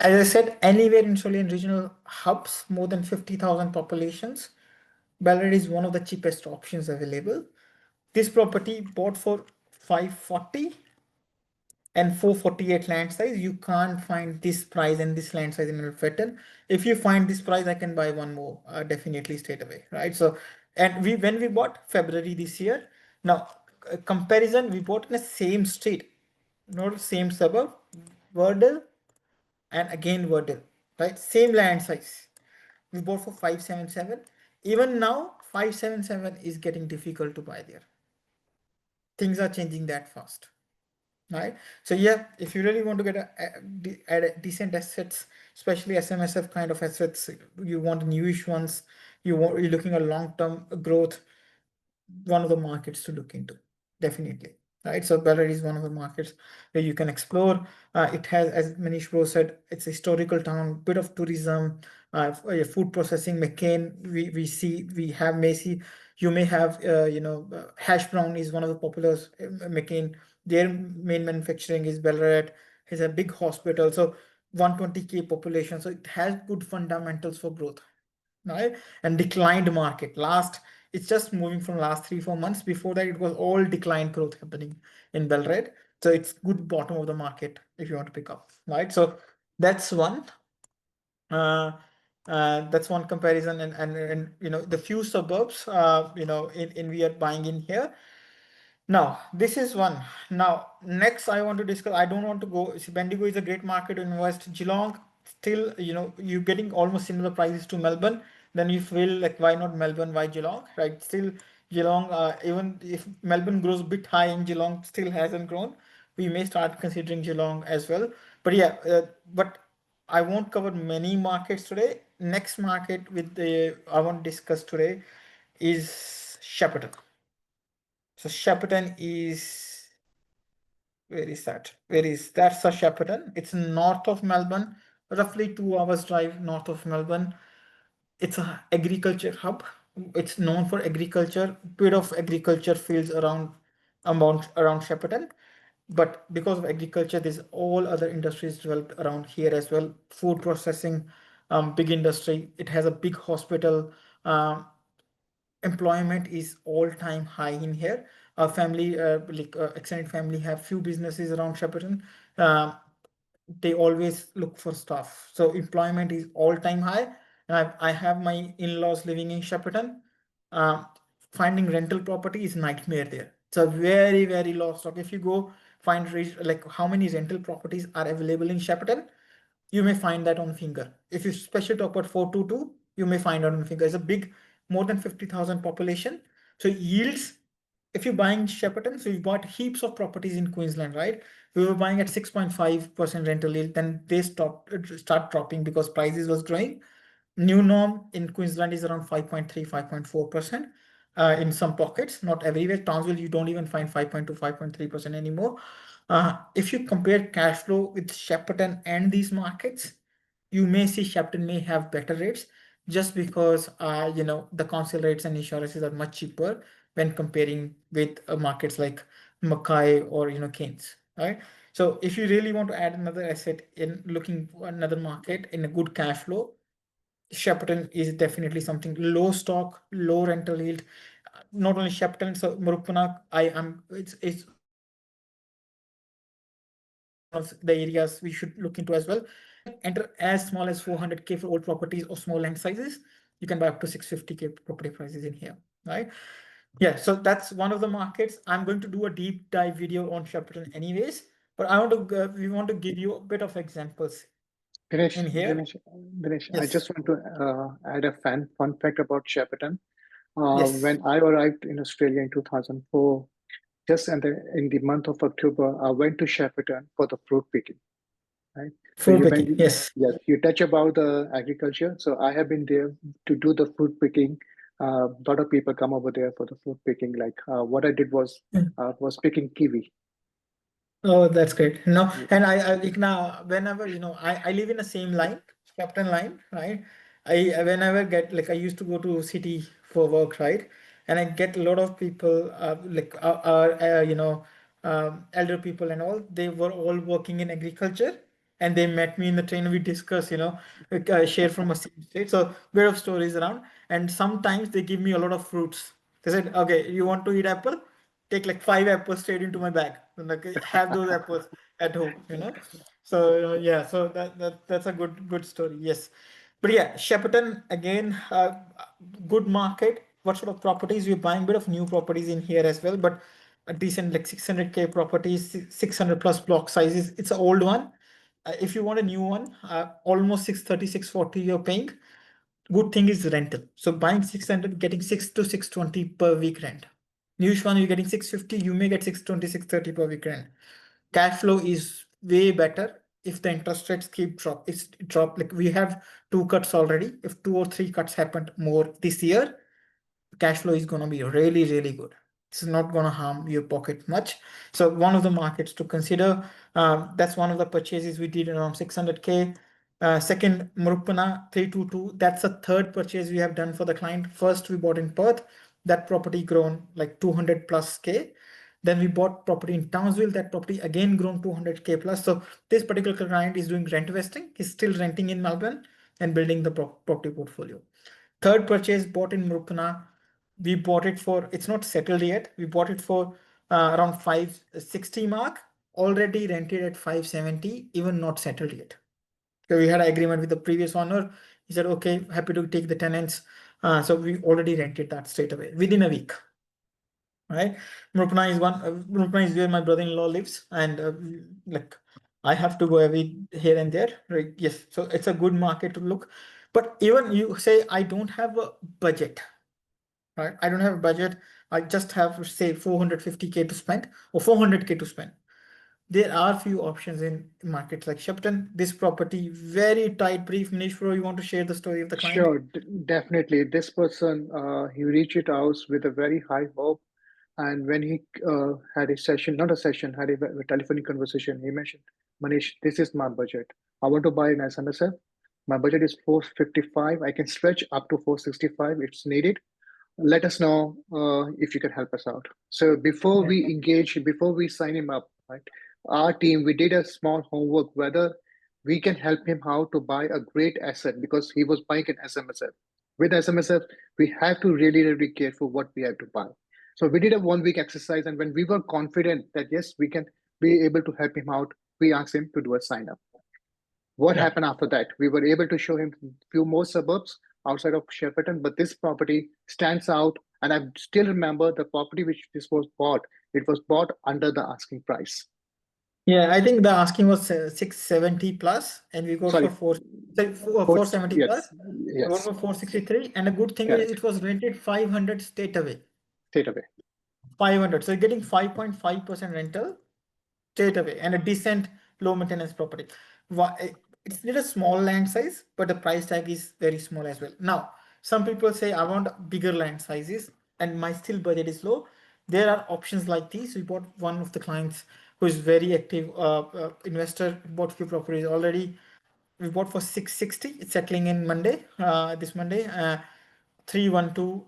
As I said, anywhere in Australian regional hubs, more than 50,000 populations, Ballarat is one of the cheapest options available. This property bought for 540 and 448 land size. You can't find this price and this land size in Alfreton. If you find this price, I can buy one more definitely straight away, right? So, and when we bought February this year. Now, comparison, we bought in the same street, not same suburb, Wardell and again Wordle, right? Same land size. We bought for 577. Even now, 577 is getting difficult to buy there. things are changing that fast. Right. So yeah, if you really want to get a decent assets, especially SMSF kind of assets, you want newish ones, you're looking at long-term growth, one of the markets to look into, definitely. Right. So Bellary is one of the markets where you can explore. It has, as Manish Bro said, it's a historical town, bit of tourism, food processing, McCain. We have Macy. You may have, Hash Brown is one of the popular McCain. Their main manufacturing is Ballarat. Has a big hospital, so 120K population. So it has good fundamentals for growth, right? And declined market. It's just moving from last 3-4 months. Before that, it was all declined growth happening in Belgrade. So it's good bottom of the market if you want to pick up, right? So that's one. That's one comparison, and the few suburbs in we are buying in here. Now, this is one. Now, next I want to discuss, I don't want to go, Bendigo is a great market to invest. Geelong, still, you're getting almost similar prices to Melbourne. Then you feel like, why not Melbourne, why Geelong, right? Still, Geelong, even if Melbourne grows a bit high in Geelong, still hasn't grown. We may start considering Geelong as well. But yeah, but I won't cover many markets today. Next market I want to discuss today is Shepparton. So Shepparton is, where is that? That's a Shepparton. It's north of Melbourne, roughly 2 hours drive north of Melbourne. It's an agriculture hub. It's known for agriculture, bit of agriculture fields around Shepparton. But because of agriculture, there's all other industries developed around here as well. Food processing, big industry. It has a big hospital. Employment is all-time high in here. Our family, extended family, have few businesses around Shepparton. They always look for stuff. So employment is all-time high. And I have my in-laws living in Shepparton. Finding rental property is nightmare there. It's a very, very low stock. If you go find like how many rental properties are available in Shepparton, you may find that on finger. If you especially talk about 422, you may find out on finger. It's a big, more than 50,000 population. So yields, if you're buying Shepparton, so you've bought heaps of properties in Queensland, right? We were buying at 6.5% rental yield, then they start dropping because prices was growing. New norm in Queensland is around 5.3, 5.4%. In some pockets, not everywhere. Townsville, you don't even find 5.2, 5.3% anymore. If you compare cash flow with Shepparton and these markets, you may see Shepparton may have better rates just because the council rates and insurances are much cheaper when comparing with markets like Mackay or Cairns, right? So if you really want to add another asset in looking for another market in a good cash flow, Shepparton is definitely something. Low stock, low rental yield. Not only Shepparton, so Murupana, it's of the areas we should look into as well. Enter as small as 400K for old properties or small land sizes. You can buy up to 650K property prices in here, right? Yeah, so that's one of the markets. I'm going to do a deep dive video on Shepparton anyways, but we want to give you a bit of examples Dinesh, in here. I Yes, just want to add a fun fact about Shepparton. yes. When I arrived in Australia in 2004, just in the month of October, I went to Shepparton for the fruit picking. Right. So Fruit picking, yes. yes, you touch about the agriculture. So I have been there to do the fruit picking. A lot of people come over there for the fruit picking. Like what I did was picking kiwi. Oh, that's great. No, and I like now whenever I live in the same line, Captain line, right? Whenever get like I used to go to city for work, right? And I get a lot of people elder people and all. They were all working in agriculture, and they met me in the train. We discuss, share from a same state. So bit of stories around, and sometimes they give me a lot of fruits. They said, "Okay, you want to eat apple? Take like 5 apples straight into my bag and like have those apples at home. So yeah, so that's a good story. Yes, but yeah, Shepparton again, good market. What sort of properties we're buying? Bit of new properties in here as well, but a decent like 600K properties, 600 plus block sizes. It's an old one. If you want a new one, almost 630, 640 you're paying. Good thing is rental. So buying 600, getting 6 to 620 per week rent. Newish one, you're getting 650, you may get 620, 630 per week rent. Cash flow is way better if the interest rates keep drop. Like we have 2 cuts already. If 2 or 3 cuts happened more this year, cash flow is going to be really, really good. It's not going to harm your pocket much. So one of the markets to consider. That's one of the purchases we did around 600K. Second, Murupana 322. That's a third purchase we have done for the client. First, we bought in Perth. That property grown like 200 plus K. Then we bought property in Townsville. That property again grown 200K plus. So this particular client is doing rent vesting. He's still renting in Melbourne and building the property portfolio. Third purchase bought in Murupana. We bought it for, it's not settled yet. We bought it for around 560 mark, already rented at 570, even not settled yet. So we had an agreement with the previous owner. He said, okay, happy to take the tenants. So we already rented that straight away within a week. Right? Murupana is where my brother-in-law lives. And like I have to go every here and there. Right? Yes. So it's a good market to look. But even you say, I don't have a budget. Right? I don't have a budget. I just have, say, 450K to spend or 400K to spend. There are few options in markets like Shepparton. This property, very tight brief. Manish, bro, you want to share the story of the client? Sure, definitely. This person, he reached out with a very high hope. And when he had a session, not a session, had a telephonic conversation, he mentioned, Manish, this is my budget. I want to buy an SMSF. My budget is 455. I can stretch up to 465 if it's needed. Let us know if you can help us out. So before we engage, before we sign him up, right, our team, we did a small homework whether we can help him how to buy a great asset because he was buying an SMSF. With SMSF, we have to really, really careful what we have to buy. So we did a 1 week exercise, and when we were confident that yes, we can be able to help him out, we asked him to do a sign up. What happened after that? We were able to show him a few more suburbs outside of Shepparton, but this property stands out. And I still remember the property which this was bought. It was bought under the asking price. Yeah, I think the asking was 670 plus, and we got for 470 yes, plus. Yes. We got for 463, and the good thing is it was rented 500 straight away. 500, so you're getting 5.5% rental straight away, and a decent low maintenance property. It's not a small land size, but the price tag is very small as well. Now, some people say I want bigger land sizes, and my still budget is low. There are options like these. We bought one of the clients who is very active investor, bought few properties already. We bought for 660. It's settling in Monday, this Monday. 312.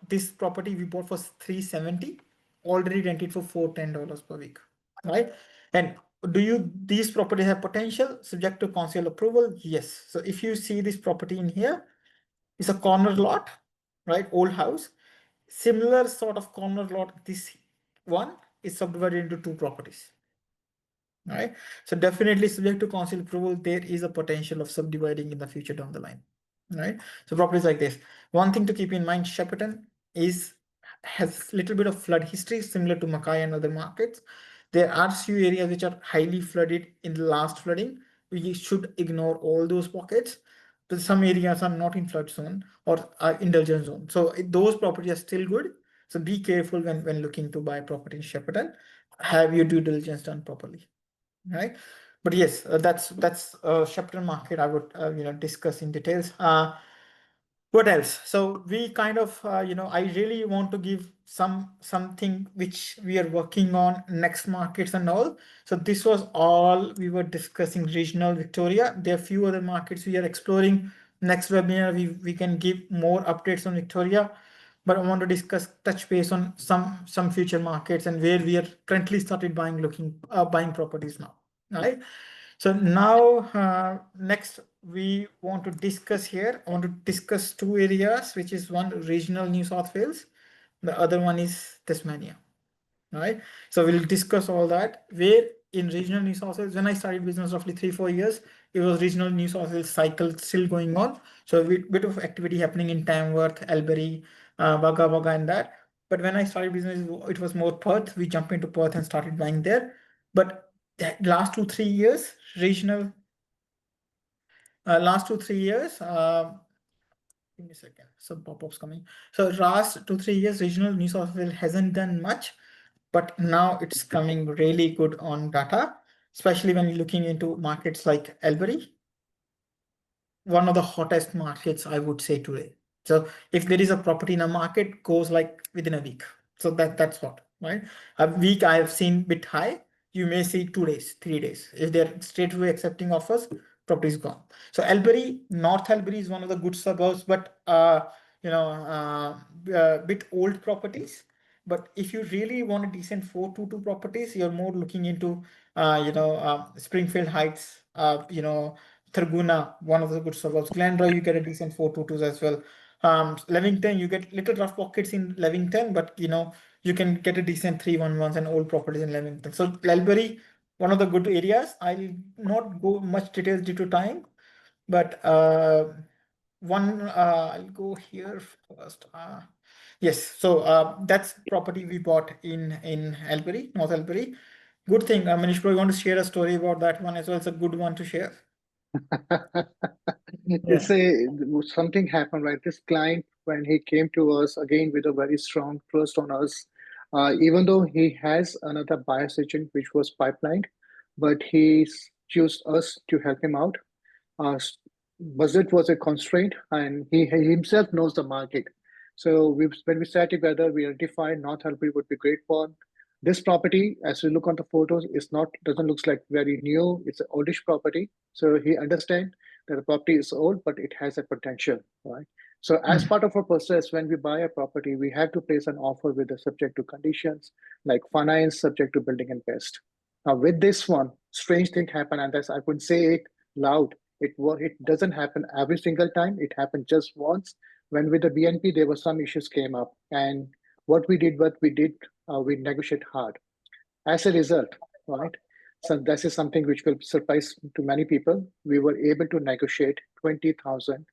This property we bought for 370, already rented for $410 per week, right? And these properties have potential subject to council approval? Yes. So if you see this property in here, it's a corner lot, right? Old house. Similar sort of corner lot. This one is subdivided into 2 properties. Right. So definitely subject to council approval, there is a potential of subdividing in the future down the line. Right. So properties like this. One thing to keep in mind, Shepparton has a little bit of flood history similar to Mackay and other markets. There are few areas which are highly flooded in the last flooding. We should ignore all those pockets. But some areas are not in flood zone or are indulgence zone. So those properties are still good. So be careful when looking to buy property in Shepparton. Have your due diligence done properly. Right, but yes, that's Shepparton market I would discuss in details. What else? So we kind of I really want to give something which we are working on, next markets and all. So this was all we were discussing regional Victoria. There are few other markets we are exploring. Next webinar we can give more updates on Victoria, but I want to touch base on some future markets and where we are currently started buying properties now. Right. So now next we want to discuss here. I want to discuss 2 areas, which is one regional New South Wales, the other one is Tasmania. Right. So we'll discuss all that. Where in regional New South Wales, when I started business roughly 3-4 years, it was regional New South Wales cycle still going on. So a bit of activity happening in Tamworth, Albury, Wagga Wagga and that. But when I started business, it was more Perth. We jumped into Perth and started buying there. But the last 2-3 years, regional, Give me a second. Some pop-ups coming. So last 2-3 years, regional New South Wales hasn't done much, but now it's coming really good on data, especially when you're looking into markets like Albury, one of the hottest markets, I would say today. So if there is a property in a market, goes like within a week. So that's hot, right? A week I have seen bit high. You may see 2 days, 3 days. If they're straight away accepting offers, property is gone. So Albury, North Albury is one of the good suburbs, but bit old properties. But if you really want a decent 422 properties, you're more looking into Springfield Heights, Tharguna, one of the good suburbs. Glenroy, you get a decent 422s as well. Leamington, you get little rough pockets in Leamington, but you can get a decent 311s and old properties in Leamington. So Albury, one of the good areas. I'll not go much details due to time, but I'll go here first. Yes, so that's property we bought in Albury, North Albury. Good thing, Manish, you want to share a story about that one as well? It's a good one to share. It's something happened, right? This client, when he came to us again with a very strong trust on us, even though he has another buyer's agent which was pipelined, but he chose us to help him out. Budget was a constraint, and he himself knows the market. So when we sat together, we identified North Albury would be great for this property. As we look on the photos, doesn't look like very new. It's an oldish property. So he understands that the property is old, but it has a potential, right? So as part of our process, when we buy a property, we have to place an offer with the subject to conditions like finance, subject to building and pest. Now with this one, strange thing happened, and that's I couldn't say it loud. It doesn't happen every single time. It happened just once when with the BNP there were some issues came up, and we negotiate hard. As a result, right? So this is something which will surprise to many people. We were able to negotiate 20,000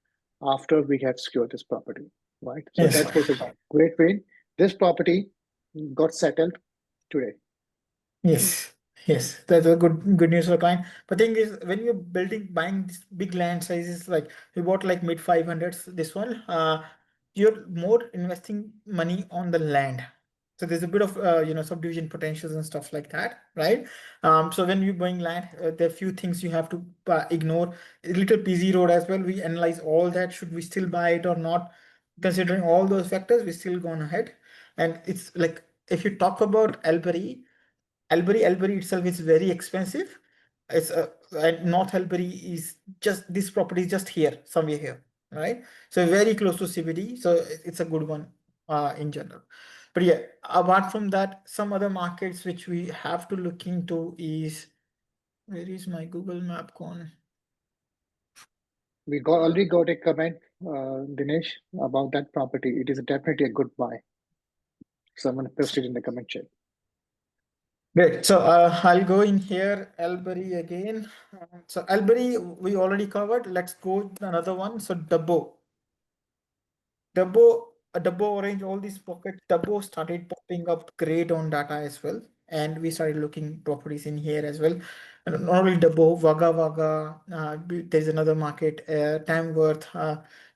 after we have secured this property, right? So Yes. that was a great win. This property got settled today. Yes. Yes, that's a good news for the client. But thing is, when you're buying this big land sizes, like we bought like mid 500s, this one, you're more investing money on the land. So there's a bit of subdivision potentials and stuff like that, right? So when you're buying land, there are a few things you have to ignore. A little PZ road as well. We analyze all that. Should we still buy it or not? Considering all those factors, we still gone ahead. And it's like if you talk about Albury itself is very expensive. It's and North Albury is just this property is just here, somewhere here, right? So very close to CBD. So it's a good one in general. But yeah, apart from that, some other markets which we have to look into is where is my Google map gone? We already got a comment, Dinesh, about that property. It is definitely a good buy. Someone posted in the comment chat. Great. So I'll go in here, Albury again. So Albury, we already covered. Let's go another one. So Dubbo, Orange, all these pockets. Dubbo started popping up great on data as well. And we started looking properties in here as well. And not only Dubbo, Wagga, there's another market, Tamworth,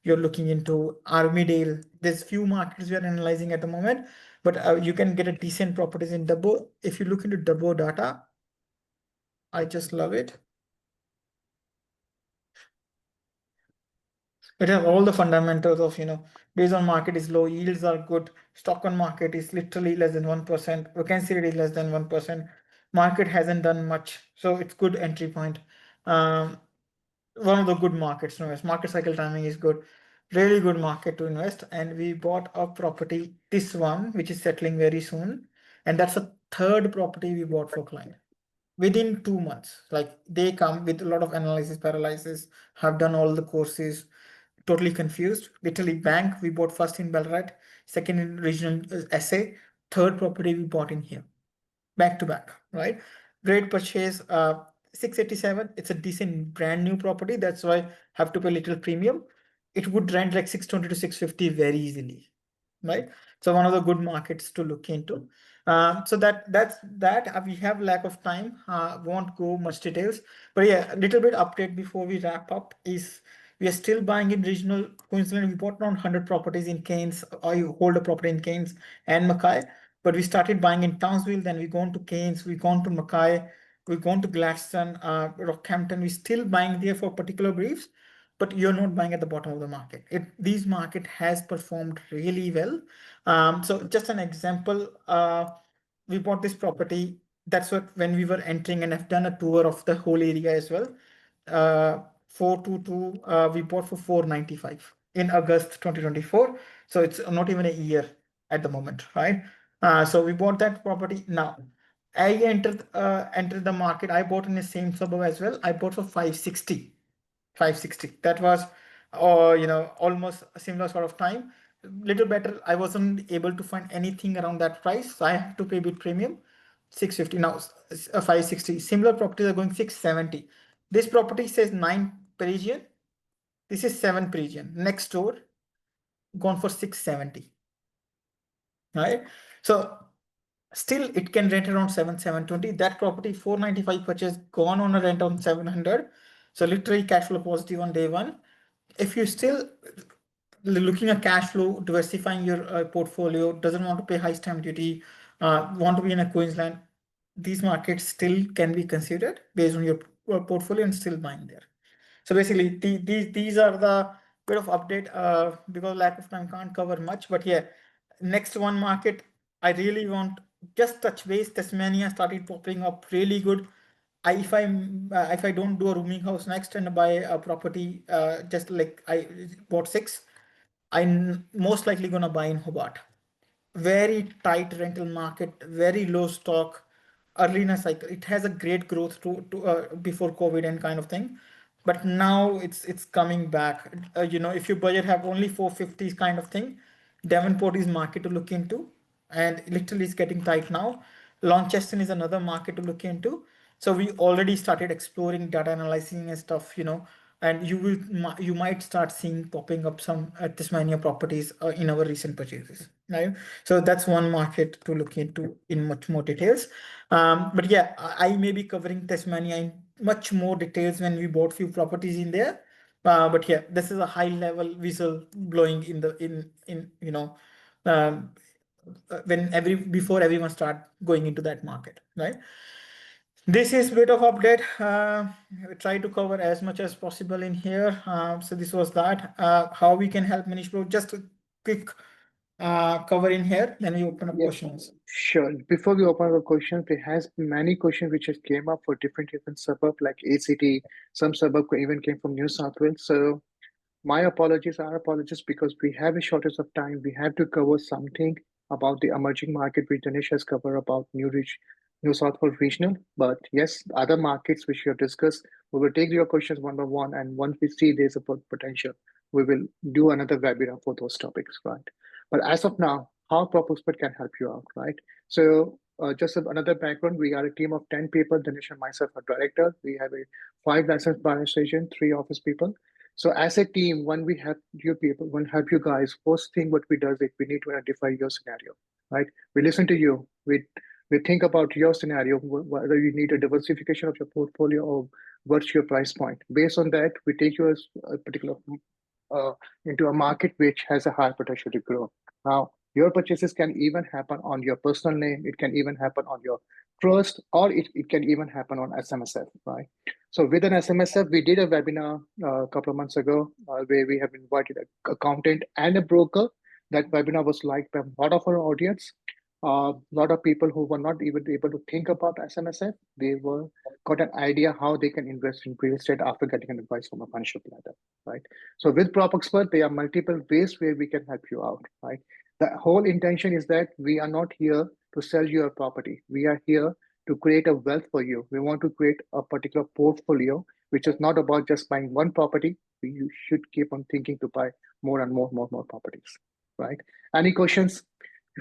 you're looking into Armidale. There's few markets we are analyzing at the moment, but you can get a decent properties in Dubbo. If you look into Dubbo data, I just love it. It has all the fundamentals of, based on market is low, yields are good, stock on market is literally less than 1%, vacancy rate is less than 1%, market hasn't done much, so it's good entry point. One of the good markets to invest. Market cycle timing is good, really good market to invest. And we bought a property, this one, which is settling very soon, and that's a third property we bought for client within 2 months. Like they come with a lot of analysis paralysis, have done all the courses, totally confused. Literally bank, we bought first in Ballarat, second in regional SA, third property we bought in here, back to back, right? Great purchase, 687. It's a decent brand new property. That's why have to pay a little premium. It would rent like 620 to 650 very easily, right? So one of the good markets to look into. So that's that. We have lack of time. Won't go much details, but yeah, a little bit update before we wrap up is We are still buying in regional Queensland. We bought around 100 properties in Cairns. I hold a property in Cairns and Mackay, but we started buying in Townsville. Then we gone to Cairns, we gone to Mackay, we gone to Gladstone, Rockhampton. We're still buying there for particular briefs, but you're not buying at the bottom of the market. These market has performed really well. So just an example, we bought this property. That's what when we were entering, and I've done a tour of the whole area as well. 422, we bought for 495 in August 2024. So it's not even a year at the moment, right? So we bought that property. Now I entered the market. I bought in the same suburb as well. I bought for 560. That was almost a similar sort of time. Little better. I wasn't able to find anything around that price, so I have to pay a bit premium. 650. Now 560. Similar properties are going 670. This property says 9 Parisian. This is 7 Parisian. Next door, gone for 670. Right? So still it can rent around 720. That property 495 purchase, gone on a rent on 700. So literally cash flow positive on day one. If you still looking at cash flow, diversifying your portfolio, doesn't want to pay high stamp duty, want to be in a Queensland, these markets still can be considered based on your portfolio and still buying there. So basically, these are the bit of update. Because lack of time, can't cover much. But yeah, next one market I really want just touch base. Tasmania started popping up really good. If I don't do a rooming house next and buy a property, just like I bought 6, I'm most likely gonna buy in Hobart. Very tight rental market, very low stock, early in a cycle. It has a great growth before COVID and kind of thing, but now it's coming back. If your budget have only 450 kind of thing, Devonport is market to look into, and literally it's getting tight now. Launceston is another market to look into. So we already started exploring data analyzing and stuff, and you might start seeing popping up some Tasmania properties in our recent purchases, right? So that's one market to look into in much more details. But yeah, I may be covering Tasmania in much more details when we bought few properties in there. But yeah, this is a high level whistle blowing before everyone start going into that market, right? This is a bit of update. We try to cover as much as possible in here. So this was that. How we can help Manish bro? Just a quick cover in here, then we open up questions. Sure. Before we open up questions, there has been many questions which has came up for different suburbs like ACT. Some suburb even came from New South Wales. So my apologies, our apologies, because we have a shortage of time. We have to cover something about the emerging market, which Dinesh has covered about New South Wales regional. But yes, other markets which we have discussed, we will take your questions one by one. And once we see there's a potential, we will do another webinar for those topics, right? But as of now, how PropExpert can help you out, right? So just another background, we are a team of 10 people. Dinesh and myself are director. We have a 5 licensed business agent, 3 office people. So as a team, when we have you people, when we help you guys, first thing what we do is we need to identify your scenario, right? We listen to you. We think about your scenario, whether you need a diversification of your portfolio or what's your price point. Based on that, we take you as a particular into a market which has a high potential to grow. Now, your purchases can even happen on your personal name. It can even happen on your trust, or it can even happen on SMSF, right? So with an SMSF, we did a webinar a couple of months ago where we have invited an accountant and a broker. That webinar was liked by a lot of our audience. A lot of people who were not even able to think about SMSF, they got an idea how they can invest in real estate after getting an advice from a financial planner, right? So with PropExpert, there are multiple ways where we can help you out, right? The whole intention is that we are not here to sell you a property. We are here to create a wealth for you. We want to create a particular portfolio, which is not about just buying one property. You should keep on thinking to buy more and more properties, right? Any questions?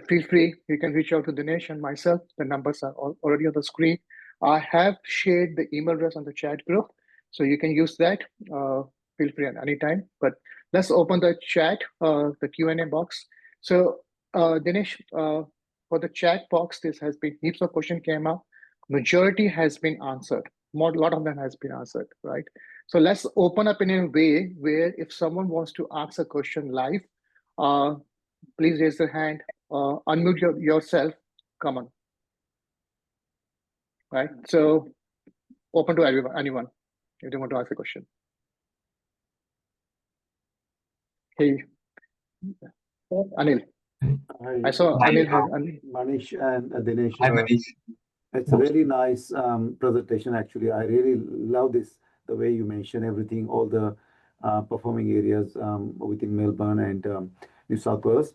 Feel free. You can reach out to Dinesh and myself. The numbers are already on the screen. I have shared the email address on the chat group, so you can use that. Feel free at any time. But let's open the chat, the Q&A box. So Dinesh, for the chat box, this has been heaps of questions came up. Majority has been answered. A lot of them has been answered, right? So let's open up in a way where if someone wants to ask a question live, uh, please raise their hand, unmute yourself. Come on, right? So open to everyone, anyone, if they want to ask a question. Hey, Anil. Hi, I saw Anil has. Manish and Dinesh. Hi, Manish. It's a really nice presentation, actually. I really love this, the way you mention everything, all the performing areas within Melbourne and New South Wales.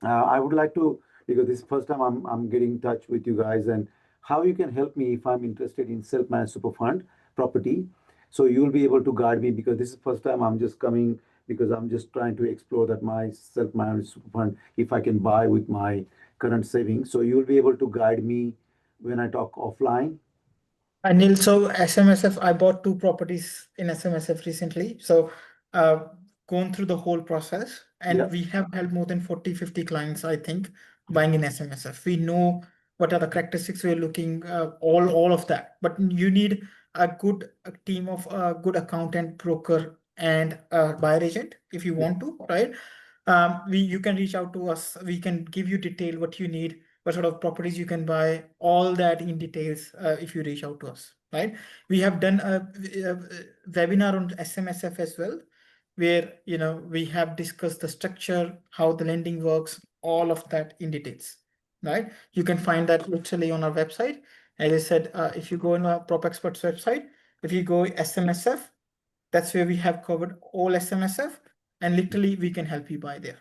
I would like to, because this is the first time I'm getting in touch with you guys, and how you can help me if I'm interested in self-managed super fund property. So you'll be able to guide me, because this is the first time I'm just coming, because I'm just trying to explore that my self-managed super fund, if I can buy with my current savings. So you'll be able to guide me when I talk offline. Anil, so SMSF, I bought 2 properties in SMSF recently. So gone through the whole process, and Yeah. we have helped more than 40, 50 clients, I think, buying in SMSF. We know what are the characteristics we're looking, all of that. But you need a good team of good accountant, broker, and buyer agent if you want to, right? You can reach out to us. We can give you detail what you need, what sort of properties you can buy, all that in details if you reach out to us, right? We have done a webinar on SMSF as well, where we have discussed the structure, how the lending works, all of that in details, right? You can find that literally on our website. As I said, if you go on our Prop Experts website, if you go SMSF, that's where we have covered all SMSF, and literally we can help you buy there,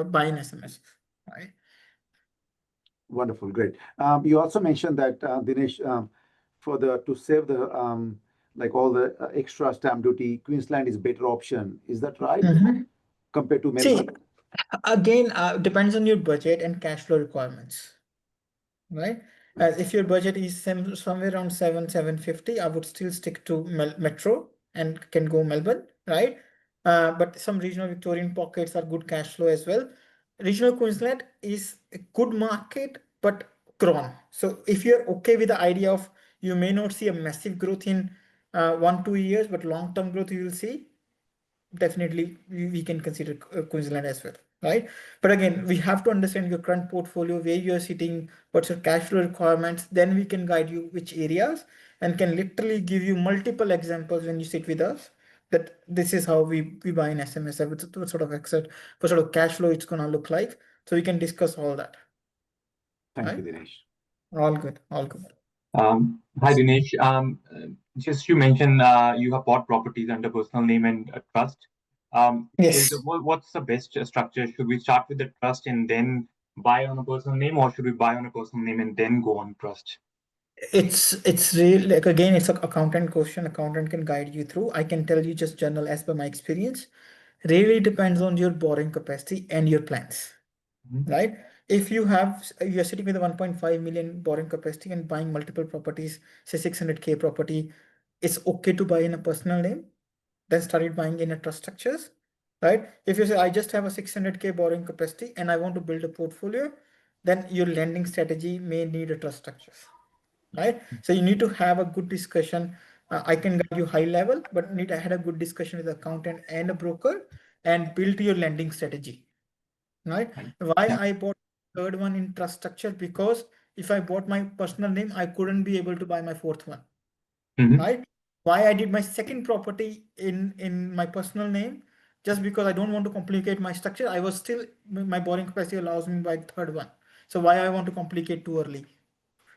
buy in SMSF, right? Wonderful, great. You also mentioned that, Dinesh, to save the like all the extra stamp duty, Queensland is better option. Is that right? Compared to See, Melbourne? again, depends on your budget and cash flow requirements, right? If your budget is somewhere around 750, I would still stick to Metro and can go Melbourne, right? But some regional Victorian pockets are good cash flow as well. Regional Queensland is a good market, but grown. So if you're okay with the idea of you may not see a massive growth in 1-2 years, but long-term growth you will see, definitely we can consider Queensland as well, right? But again, we have to understand your current portfolio, where you're sitting, what's your cash flow requirements, then we can guide you which areas, and can literally give you multiple examples when you sit with us, that this is how we buy in SMSF, what sort of exit, what sort of cash flow it's gonna look like. So we can discuss all that. Thank you, Dinesh. All good, all good. Hi, Dinesh. Just you mentioned you have bought properties under personal name and a trust. Yes. What's the best structure? Should we start with the trust and then buy on a personal name, or should we buy on a personal name and then go on trust? It's really, like, again, it's an accountant question. Accountant can guide you through. I can tell you just general as per my experience. Really depends on your borrowing capacity and your plans, right? If you're sitting with a 1.5 million borrowing capacity and buying multiple properties, say 600K property, it's okay to buy in a personal name, then started buying in a trust structures, right? If you say, I just have a 600K borrowing capacity and I want to build a portfolio, then your lending strategy may need a trust structures, right? So you need to have a good discussion. I can guide you high level, but need to have a good discussion with the accountant and a broker and build your lending strategy, right? Why I bought third one in trust structure? Because if I bought my personal name, I couldn't be able to buy my fourth one, right? Why I did my second property in my personal name? Just because I don't want to complicate my structure. I was still, my borrowing capacity allows me by third one. So why I want to complicate too early,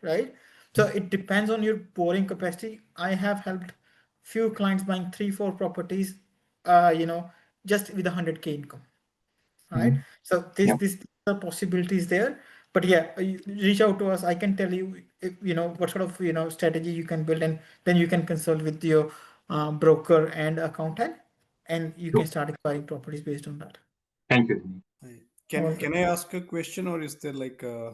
right? So it depends on your borrowing capacity. I have helped few clients buying 3-4 properties, just with 100K income, right? So this are possibilities there. But yeah, you reach out to us. I can tell you, what sort of strategy you can build, and then you can consult with your broker and accountant, and you can start acquiring properties based on that. Thank you. Can I ask a question, or is there like a...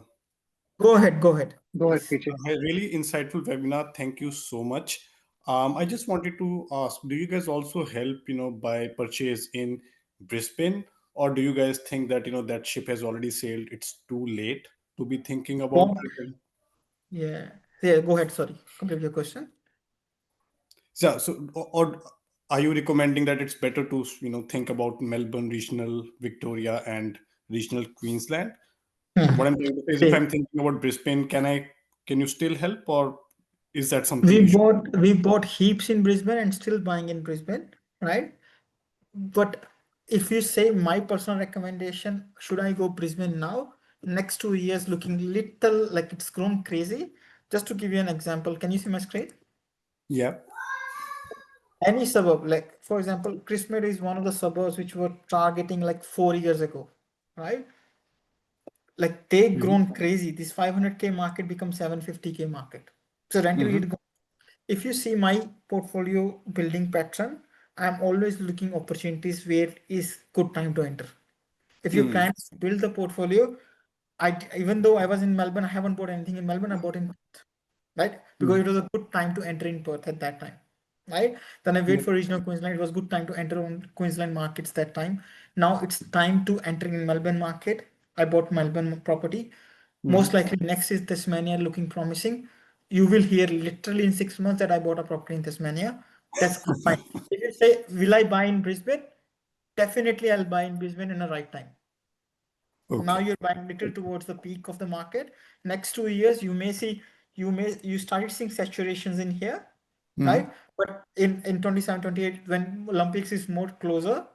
Go ahead. Go ahead, Yes. PJ. Really insightful webinar. Thank you so much. I just wanted to ask, do you guys also help, by purchase in Brisbane, or do you guys think that, that ship has already sailed? It's too late to be thinking about it? Yeah. Go ahead. Sorry. Complete your question. Yeah. So, or are you recommending that it's better to think about Melbourne, regional Victoria, and regional Queensland? What I'm trying to say is, if I'm thinking about Brisbane, can you still help, or is that something we bought heaps in Brisbane and still buying in Brisbane, right? But if you say my personal recommendation, should I go Brisbane now? Next 2 years looking little like it's grown crazy. Just to give you an example, can you see my screen? Yeah. Any suburb, like for example, Christmas is one of the suburbs which were targeting like 4 years ago, right? Like they grown crazy. This 500K market becomes 750K market. So rental yield. If you see my portfolio building pattern, I'm always looking opportunities where is good time to enter. If you plan to build the portfolio, even though I was in Melbourne, I haven't bought anything in Melbourne. I bought in Perth, right? Because it was a good time to enter in Perth at that time, right? Then I wait for regional Queensland. It was good time to enter on Queensland markets that time. Now it's time to enter in Melbourne market. I bought Melbourne property. Most likely next is Tasmania, looking promising. You will hear literally in 6 months that I bought a property in Tasmania. That's fine. If you say, will I buy in Brisbane? Definitely I'll buy in Brisbane in the right time. Okay. Now you're buying little towards the peak of the market. Next 2 years, you started seeing saturations in here, right? But in 27, 28, when Olympics is more closer,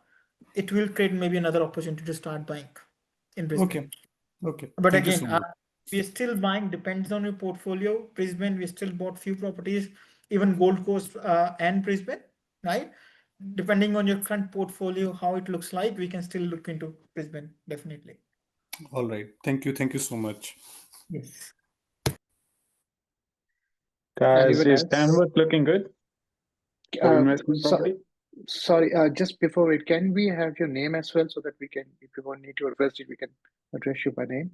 it will create maybe another opportunity to start buying in Brisbane. Okay. But Thank you again, so much. we're still buying, depends on your portfolio. Brisbane, we still bought few properties, even Gold Coast and Brisbane, right? Depending on your current portfolio, how it looks like, we can still look into Brisbane, definitely. All right. Thank you. Thank you so much. Yes. Guys, Anyone is else? Tamworth looking good for investment property? Sorry, just before it, can we have your name as well so that we can, if you want need to address you, we can address you by name?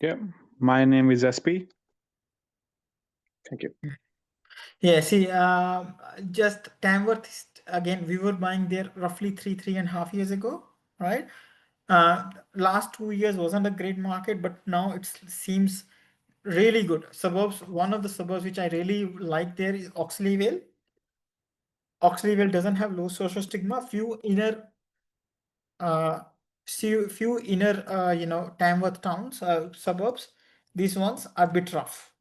Yeah, my name is SP. Thank you. Yeah, see, just Tamworth, again, we were buying there roughly 3.5 years ago, right? Last 2 years wasn't a great market, but now it seems really good. Suburbs, one of the suburbs which I really like there is Oxley Vale. Oxley Vale doesn't have low social stigma. Few inner, Tamworth towns, suburbs. These ones are a bit rough,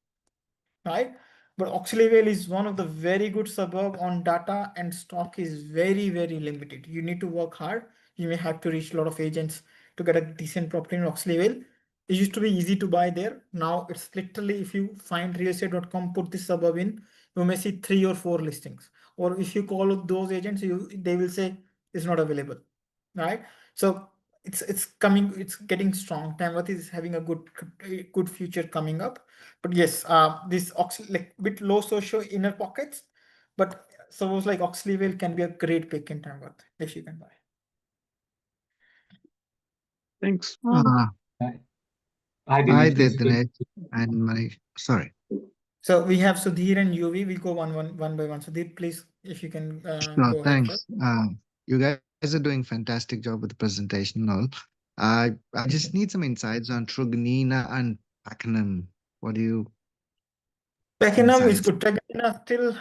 right? But Oxley Vale is one of the very good suburb on data, and stock is very, very limited. You need to work hard. You may have to reach a lot of agents to get a decent property in Oxley Vale. It used to be easy to buy there. Now it's literally, if you find realestate.com, put this suburb in, you may see 3 or 4 listings. Or if you call those agents, they will say it's not available, right? So it's coming, it's getting strong. Tamworth is having a good future coming up. But yes, this like bit low socio inner pockets, but suppose like Oxley Vale can be a great pick in Tamworth if you can buy. Thanks. Hi, Hi Dinesh. there, Dinesh and Manish. Sorry. So we have Sudhir and UV. We'll go one by one. Sudhir, please, if you can No, go ahead. thanks. You guys are doing fantastic job with the presentation and all. I just need some insights on Truganina and Pakenham. What do you? Pakenham is insights? good. Truganina still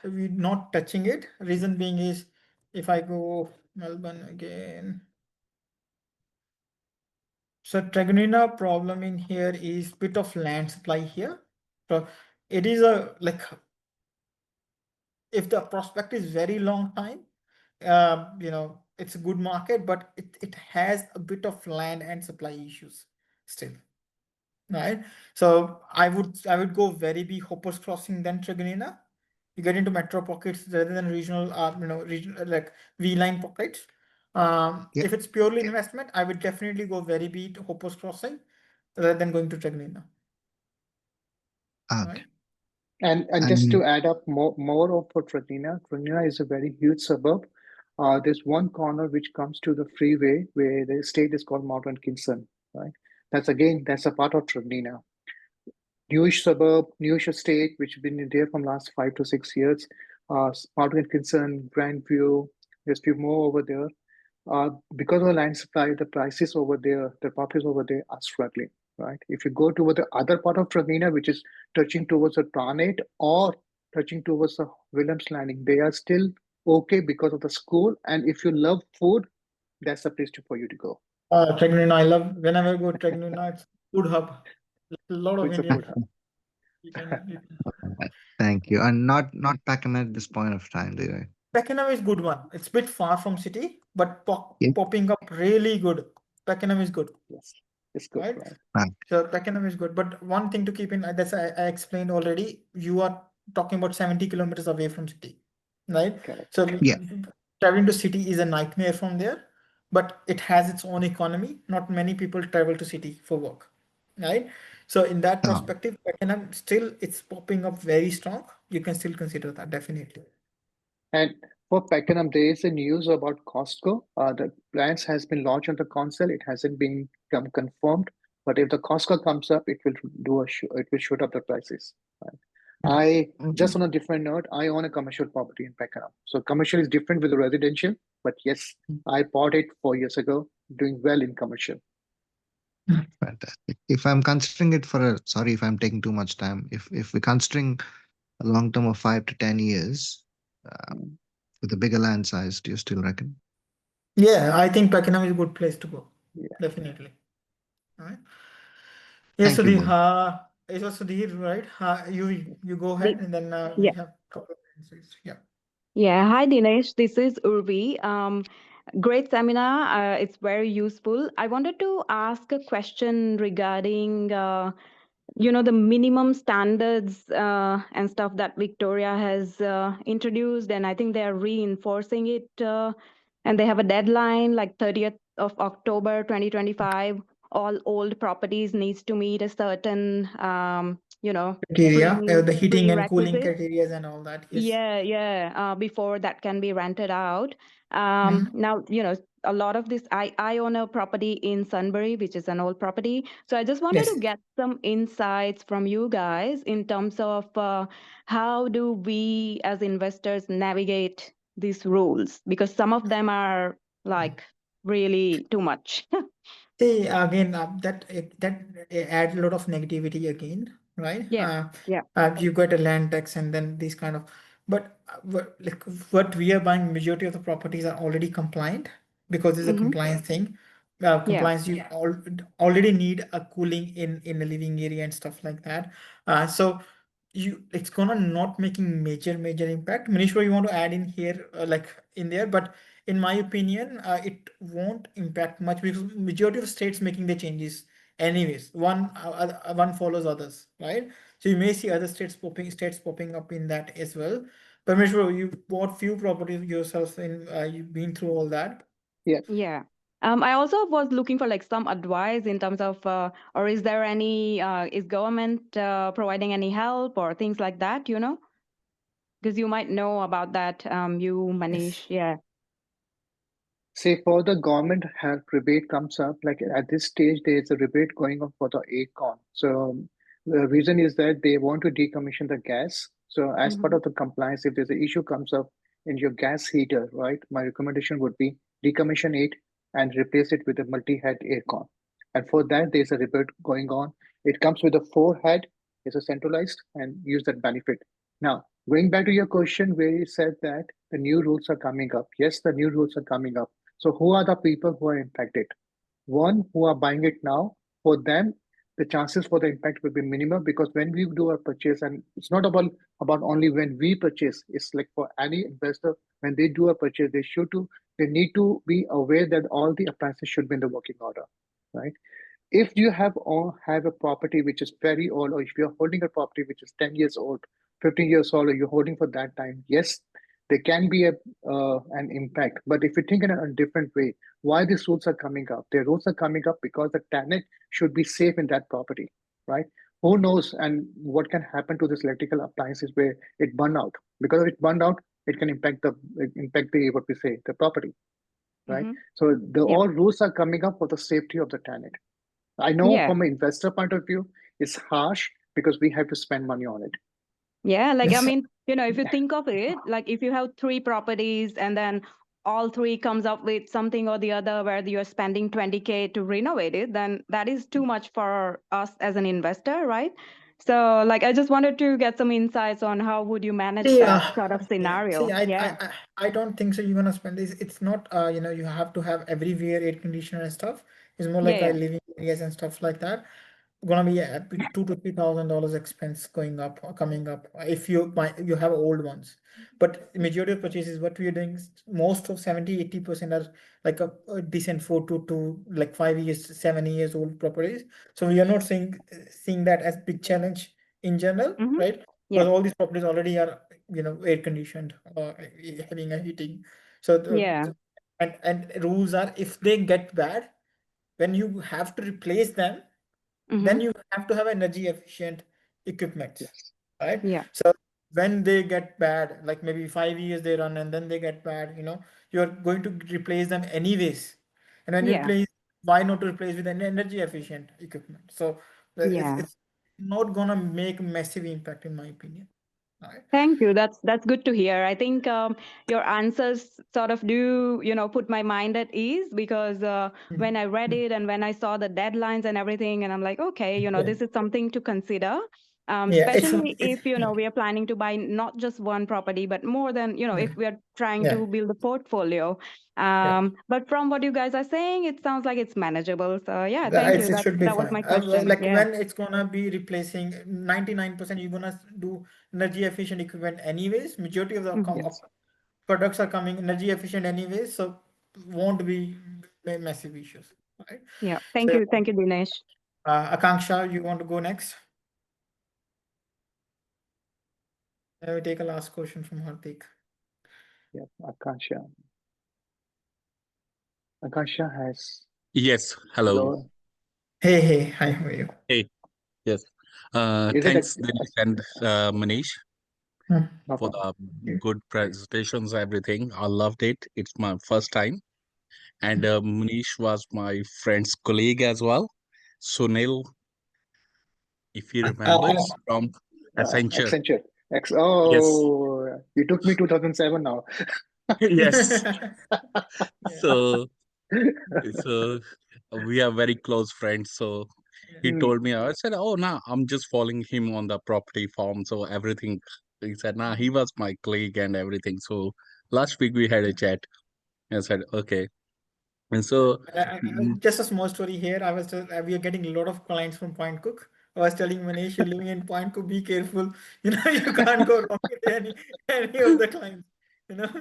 we're not touching it. Reason being is if I go Melbourne again. So Truganina problem in here is bit of land supply here. So it is a like if the prospect is very long time, it's a good market, but it has a bit of land and supply issues still. Right. So I would go very big Hoppers Crossing than Truganina. You get into metro pockets rather than regional, regional like V-line pockets. If it's purely investment, I would definitely go very big Hoppers Crossing rather than going to Truganina. Okay. Right? And just to add up more of for Truganina, Truganina is a very huge suburb. There's one corner which comes to the freeway where the estate is called Mount Kingston, right? That's a part of Truganina. Newish suburb, newish estate, which has been there from last 5 to 6 years. Mount Kingston, Grandview, there's few more over there. Because of the land supply, the prices over there, the properties over there are struggling, right? If you go toward the other part of Truganina, which is touching towards the Tarnate or touching towards the Williams Landing, they are still okay because of the school. And if you love food, that's the place for you to go. 𝘂𝐻𝐿𝑦, I love whenever I go to 𝘂𝐻𝐿𝑦, it's food hub. A lot So of it's a Indian food hub. you can Thank you. And not Pakenham at this point of time, do you? Pakenham is good one. It's a bit far from city, but Yeah. popping up really good. Pakenham is good, Yes, it's good, right? right? So Pakenham is good. But one thing to keep in mind, that's I explained already, you are talking about 70 kilometers away from city, right? Correct. So Yeah. traveling to city is a nightmare from there, but it has its own economy. Not many people travel to city for work, right? So in that Oh. perspective, Pakenham still it's popping up very strong. You can still consider that definitely. And for Pakenham, there is a news about Costco. The plans has been launched on the console. It hasn't been confirmed, but if the Costco comes up, it will it will shoot up the prices. Right? I just on a different note, I own a commercial property in Pakenham. So commercial is different with the residential, but yes, I bought it 4 years ago, doing well in commercial. Fantastic. If I'm considering it for sorry if I'm taking too much time. If we're considering a long term of 5 to 10 years, with a bigger land size, do you still reckon? Yeah, I think Pakenham is a good place to go. Yeah. Definitely. All right. Yeah, Thank you, Sudhir, it was Sudhir, right? You go ahead and then we Yeah. have a couple of answers. Yeah. Yeah. Hi, Dinesh. This is Urvi. Great seminar. It's very useful. I wanted to ask a question regarding, the minimum standards and stuff that Victoria has introduced, and I think they are reinforcing it. And they have a deadline, like 30th of October 2025. All old properties needs to meet a certain, Criteria, the heating and cooling prerequisite. criteria and all that. Yes. Yeah. Before that can be rented out. Now, a lot of this, I own a property in Sunbury, which is an old property. So I just wanted Yes. to get some insights from you guys in terms of how do we as investors navigate these rules? Because some of them are like really too much. See, again, that adds a lot of negativity again, right? Yeah. You got a land tax and then these kind of, but what we are buying, majority of the properties are already compliant because it's a Mhm. compliance thing. Yeah. Compliance, you already need a cooling in the living area and stuff like that. So it's gonna not making major impact. Manish, you want to add in here, like in there, but in my opinion, it won't impact much because majority of states making the changes anyways. One follows others, right? So you may see other states popping up in that as well. But Manish, you bought few properties yourself and you've been through all that. Yeah. I also was looking for like some advice in terms of, or is there any, is government providing any help or things like that, Because you might know about that, you, Manish. Yeah. Say for the government help rebate comes up, like at this stage, there's a rebate going on for the ACON. So the reason is that they want to decommission the gas. So as part of the compliance, if there's an issue comes up in your gas heater, right? My recommendation would be decommission it and replace it with a multi-head ACON. And for that, there's a rebate going on. It comes with a 4-head, it's a centralized, and use that benefit. Now, going back to your question where you said that the new rules are coming up. Yes, the new rules are coming up. So who are the people who are impacted? One, who are buying it now. For them, the chances for the impact will be minimal because when we do a purchase, and it's not about only when we purchase, it's like for any investor, when they do a purchase, they need to be aware that all the appliances should be in the working order, right? If you have a property which is very old, or if you're holding a property which is 10 years old, 15 years old, or you're holding for that time, yes, there can be an impact. But if you think in a different way, why these rules are coming up? The rules are coming up because the tenant should be safe in that property, right? Who knows and what can happen to this electrical appliances where it burn out? Because if it burned out, it can impact the the property, right? So all rules are coming up for the safety of the tenant. I know Yeah. from an investor point of view, it's harsh because we have to spend money on it. Yeah, like I Yes. mean, if you think of it, like if you have 3 properties and then all 3 comes up with something or the other where you're spending 20K to renovate it, then that is too much for us as an investor, right? So like, I just wanted to get some insights on how would you manage See, that sort of okay. scenario. See, Yeah. I don't think so. You're gonna spend this. It's not, you have to have everywhere air conditioner and stuff. It's more like Yeah. living areas and stuff like that. Gonna be $2,000 to $3,000 expense going up or coming up if you have old ones. But majority of purchases, what we are doing, most of 70-80% are like a decent 4 to like 5 years, 7 years old properties. So we are not seeing that as big challenge in general, Mhm. right? Yeah. Because all these properties already are air conditioned or having a heating. So Yeah. and rules are, if they get bad, when you have to replace them, then Mhm. you have to have energy efficient equipment, Yes. right? Yeah. So when they get bad, like maybe 5 years they run and then they get bad, you're going to replace them anyways. And when you Yeah. replace, why not to replace with an energy efficient equipment? So Yeah. it's not gonna make a massive impact in my opinion. All right. Thank you. That's good to hear. I think your answers sort of do, put my mind at ease, because when I read it and when I saw the deadlines and everything, and I'm like, okay, Yeah. this is something to consider. Yeah, Especially if yeah. we are planning to buy not just one property, but more than, if we are trying Yeah. to build a portfolio. Yeah. But from what you guys are saying, it sounds like it's manageable. So yeah, thank you. It should be That was fine. my question. Like Yeah. when it's gonna be replacing 99%, you're gonna do energy efficient equipment anyways. Majority of the Mhm. of products are coming energy efficient anyways, so won't be massive issues, right? Yeah. Thank So, you. Thank you, Dinesh. Akanksha, you want to go next? We take a last question from Hardik. Yeah, Akansha. Akansha has Yes, hello. low. Hey, hi, how are you? Hey, yes. Is it Thanks, Dinesh and Manish, Hmm. no for problem. the good presentations, everything. I loved it. It's my first time. And Manish was my friend's colleague as well. Sunil, if he remembers, from Accenture. Accenture. Yes, Oh, you took me 2007 now. yes. Yeah. So, so we are very close friends. So he Hmm. told me, I said, oh, nah, I'm just following him on the property farm. So everything, he said, nah, he was my colleague and everything. So last week we had a chat. I said, okay. And so, Just a small story here. We are getting a lot of clients from Point Cook. I was telling Manish, you're living in Point Cook, be careful. You can't go wrong with any of the clients. You know.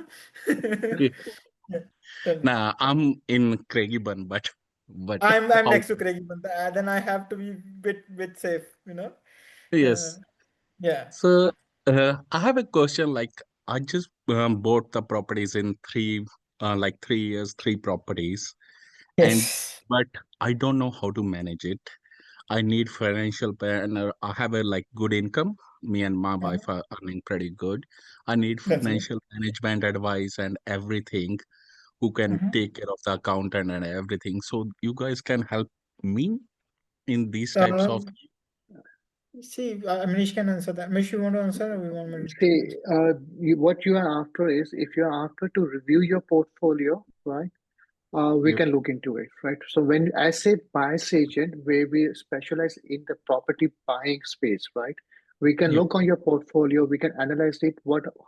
yeah, Yeah, tell me. nah, I'm in Craigie-Burn, but I'm how? next to Craig, but then I have to be bit safe. Uh, Yes. yeah. So I have a question. Like, I just bought the properties in like 3 years, three properties, and Yes. but I don't know how to manage it. I need financial planner. I have a like good income. Me and my Uh-huh. wife are earning pretty good. I need That's good. financial management advice and everything. Who can Uh-huh. take care of the accountant and everything? So you guys can help me in these types of. Um, See, Manish can answer that. Manish, you want to answer, or we want me to See, answer? what you are after is, if you're after to review your portfolio, right? We Yep. can look into it, right? So when I say buyer's agent, where we specialize in the property buying space, right? We can Yep. look on your portfolio, we can analyze it,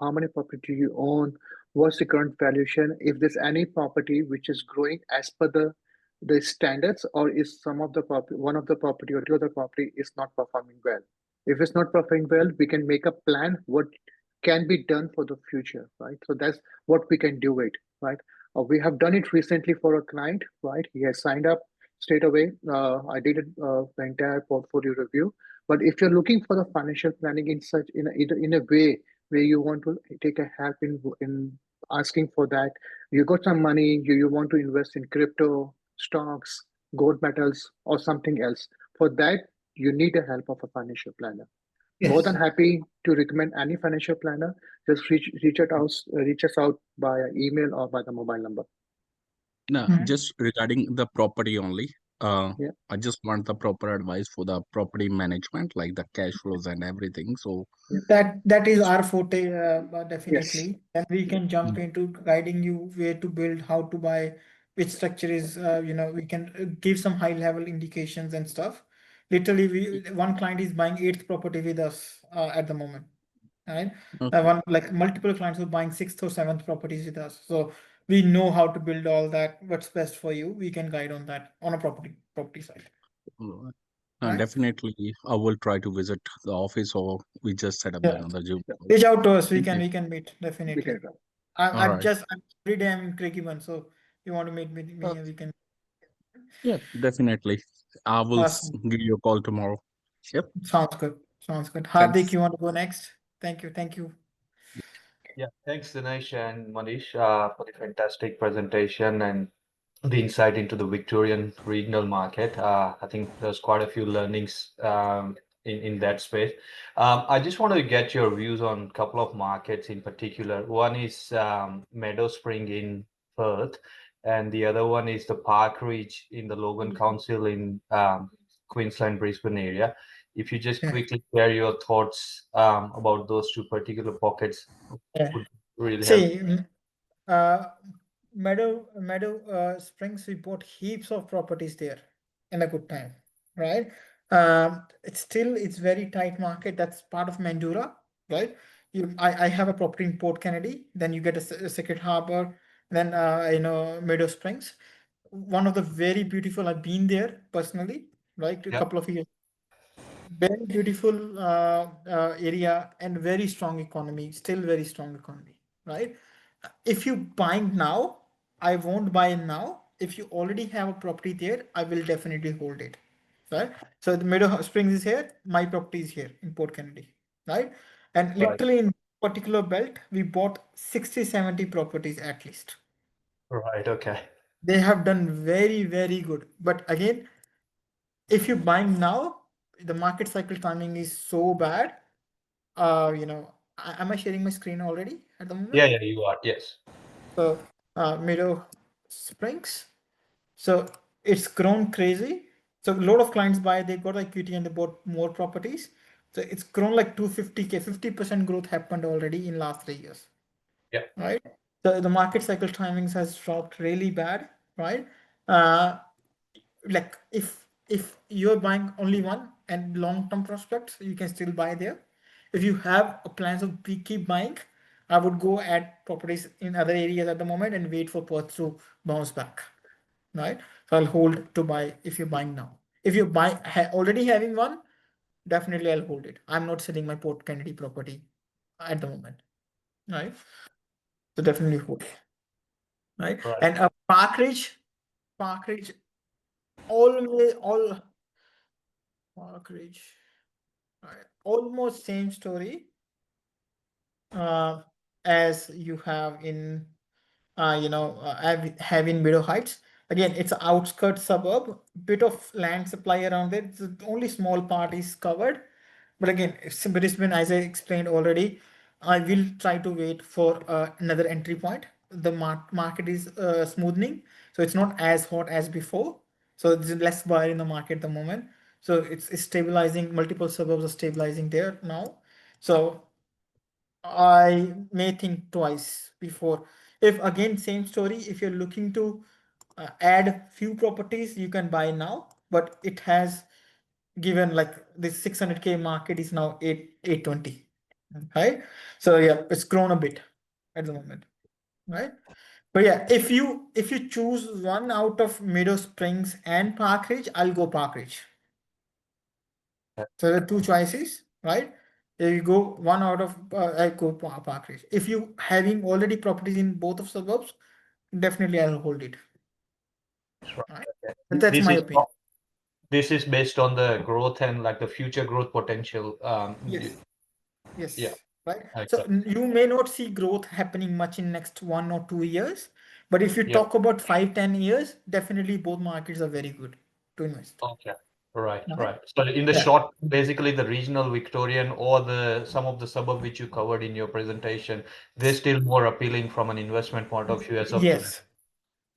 how many property you own, what's the current valuation, if there's any property which is growing as per the standards, or is some of the property, one of the property or the other property is not performing well. If it's not performing well, we can make a plan what can be done for the future, right? So that's what we can do it, right? We have done it recently for a client, right? He has signed up straight away. I did the entire portfolio review. But if you're looking for the financial planning in a way where you want to take a help in asking for that, you got some money, you want to invest in crypto, stocks, gold metals, or something else. For that, you need the help of a financial planner. More than Yes. happy to recommend any financial planner. Just reach us out by email or by the mobile number. No, Mhm. just regarding the property only. Yeah. I just want the proper advice for the property management, like the cash flows and everything. So, Yeah. That is our forte, Yes. definitely. And we Yeah. can jump mm, into guiding you where to build, how to buy, which structure is, we can give some high level indications and stuff. Literally, one client is buying 8th property with us at the moment, right? Okay. Multiple clients who are buying 6th or 7th properties with us. So we know how to build all that. What's best for you? We can guide on that on a property side. All right. Right? Definitely, I will try to visit the office, or we just set up another Zoom call. Reach out to us. We Thank can you. meet definitely. We can. I'm All right. every day I'm in 𝐾𝐬𝐽, so you want to meet with me, Okay. we can. Yeah, definitely. I will Awesome. give you a call tomorrow. Yep. Sounds good. Sounds good. Thanks. Hardik, you want to go next? Thank you. Thank you. Yeah, thanks Dinesh and Manish for the fantastic presentation and the insight into the Victorian regional market. I think there's quite a few learnings in that space. I just want to get your views on a couple of markets in particular. One is Meadow Spring in Perth, and the other one is the Park Ridge in the Logan Council in Queensland, Brisbane area. If you just quickly share your thoughts about those two particular pockets, would really help. See, Meadow Springs, we bought heaps of properties there in a good time, right? It's very tight market. That's part of Mandurah, right? I have a property in Port Kennedy. Then you get a Secret Harbor. Then Meadow Springs. One of the very beautiful. I've been there personally, right? A couple of years. Very beautiful area and very strong economy. Still very strong economy, right? If you buying now, I won't buy now. If you already have a property there, I will definitely hold it, right? So the Meadow Springs is here, my property is here in Port Kennedy, right? And literally in particular belt, we bought 60-70 properties at least. Right, okay. They have done very, very good. But again, if you're buying now, the market cycle timing is so bad. Am I sharing my screen already at the moment? Yeah, you are. Yes. So Meadow Springs. So it's grown crazy. So a lot of clients buy, they got equity and they bought more properties. So it's grown like 250K, 50% growth happened already in last 3 years. Yeah. Right. So the market cycle timings has dropped really bad, right? Like if you're buying only one and long-term prospects, you can still buy there. If you have plans of keep buying, I would go add properties in other areas at the moment and wait for Perth to bounce back, right? So I'll hold to buy if you're buying now. If you buy already having one, definitely I'll hold it. I'm not selling my Port Kennedy property at the moment, right? So definitely hold it, right? And Park Ridge, all Park Ridge, right? Almost same story as you have in have in Meadow Heights. Again, it's an outskirts suburb, bit of land supply around it. So only small part is covered. But again, Brisbane, as I explained already, I will try to wait for another entry point. The market is smoothening, so it's not as hot as before. So there's less buyer in the market at the moment. So it's stabilizing. Multiple suburbs are stabilizing there now. So I may think twice before. If again, same story, if you're looking to add few properties, you can buy now, but it has given like this 600K market is now 820, right? So yeah, it's grown a bit at the moment, right? But yeah, if you choose one out of Meadow Springs and Park Ridge, I'll go Park Ridge. So there are two choices, right? If you go one out of, I go Park Ridge. If you having already properties in both of suburbs, definitely I'll hold it. Right? But that's my opinion. This is based on the growth and like the future growth potential. Yes. Yeah. Right. Okay. So you may not see growth happening much in next 1 or 2 years, but if you talk about 5-10 years, definitely both markets are very good to invest. Okay. Right. So in the short, basically the regional Victorian or some of the suburb which you covered in your presentation, they're still more appealing from an investment point of view as of today.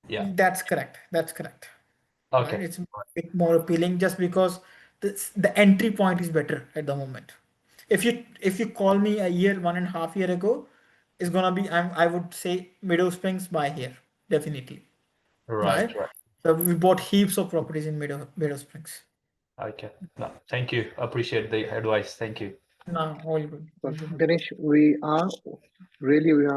Yeah. That's correct. Okay. Right? It's a bit more appealing just because the entry point is better at the moment. If you call me a year, 1.5 years ago, it's gonna be I would say Meadow Springs buy here, definitely. Right. So we bought heaps of properties in Meadow Springs. Okay. No, thank you. Appreciate the advice. Thank you. No, all good. Dinesh, we are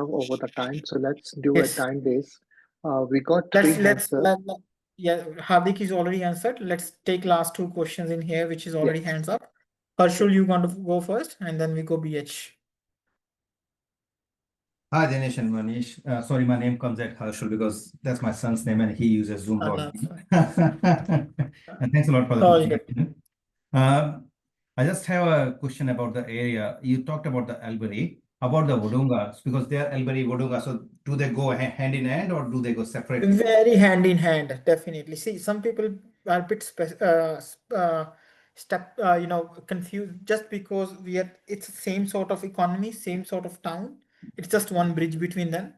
over the time, so let's do a Yes. time base. We got three hands up. Yeah, Hardik is already answered. Let's take last two questions in here, which is already hands up. Harshul, you want to go first, and then we go BH. Hi, Dinesh and Manish. Sorry, my name comes at Harshul because that's my son's name and he uses Zoom login. And thanks a lot for the presentation. I just have a question about the area. You talked about the 𝐿𝑏𝑒𝑟𝑟𝑎. About the Wodongas, because they are 𝐿𝑏𝑒𝑟𝑎, Wodonga. So do they go hand in hand or do they go separately? Very hand in hand, definitely. See, some people are a bit confused just because it's the same sort of economy, same sort of town. It's just one bridge between them.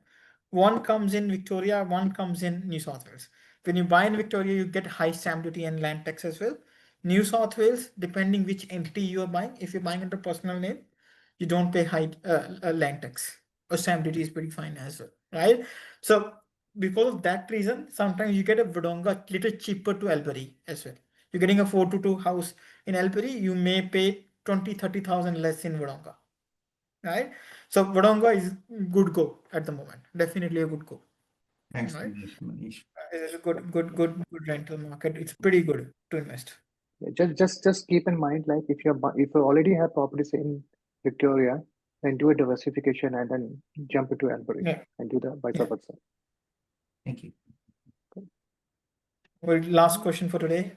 One comes in Victoria, one comes in New South Wales. When you buy in Victoria, you get high stamp duty and land tax as well. New South Wales, depending which entity you are buying, if you're buying under personal name, you don't pay high land tax, or stamp duty is pretty fine as well, right? So because of that reason, sometimes you get a Wodonga little cheaper to 𝐿𝑏𝑒𝑟𝑎 as well. You're getting a 422 house in 𝐿𝑏𝑒𝑟𝑎, you may pay 20-30,000 less in Wodonga, right? So Wodonga is good go at the moment, definitely a good go. Thanks, right? Manish. It's a good rental market. It's pretty good to invest. Just keep in mind, like if you already have properties in Victoria, then do a diversification and then jump into 𝐿𝑏𝑒𝑟𝑎 and do the vice versa. Thank you. Well, last question for today.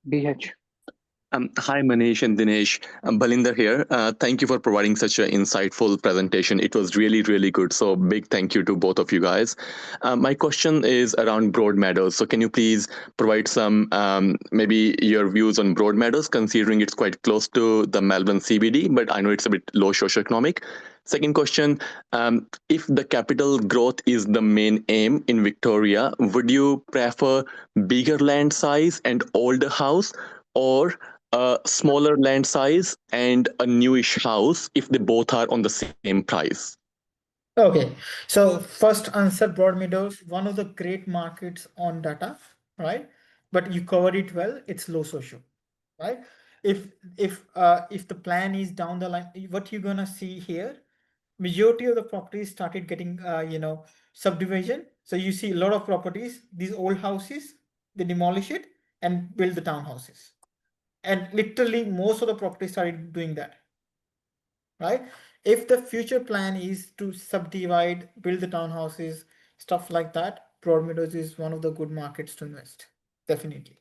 BH. Hi, Manish and Dinesh. Balinder here. Thank you for providing such an insightful presentation. It was really, really good. So big thank you to both of you guys. My question is around Broadmeadows. So can you please provide some, maybe your views on Broadmeadows, considering it's quite close to the Melbourne CBD, but I know it's a bit low socioeconomic. Second question, if the capital growth is the main aim in Victoria, would you prefer bigger land size and older house, or a smaller land size and a newish house if they both are on the same price? Okay, so first answer, Broadmeadows, one of the great markets on data, right? But you covered it well. It's low social, right? If the plan is down the line, what you're gonna see here, majority of the properties started getting subdivision. So you see a lot of properties, these old houses, they demolish it and build the townhouses. And literally most of the properties started doing that, right? If the future plan is to subdivide, build the townhouses, stuff like that, Broadmeadows is one of the good markets to invest, definitely,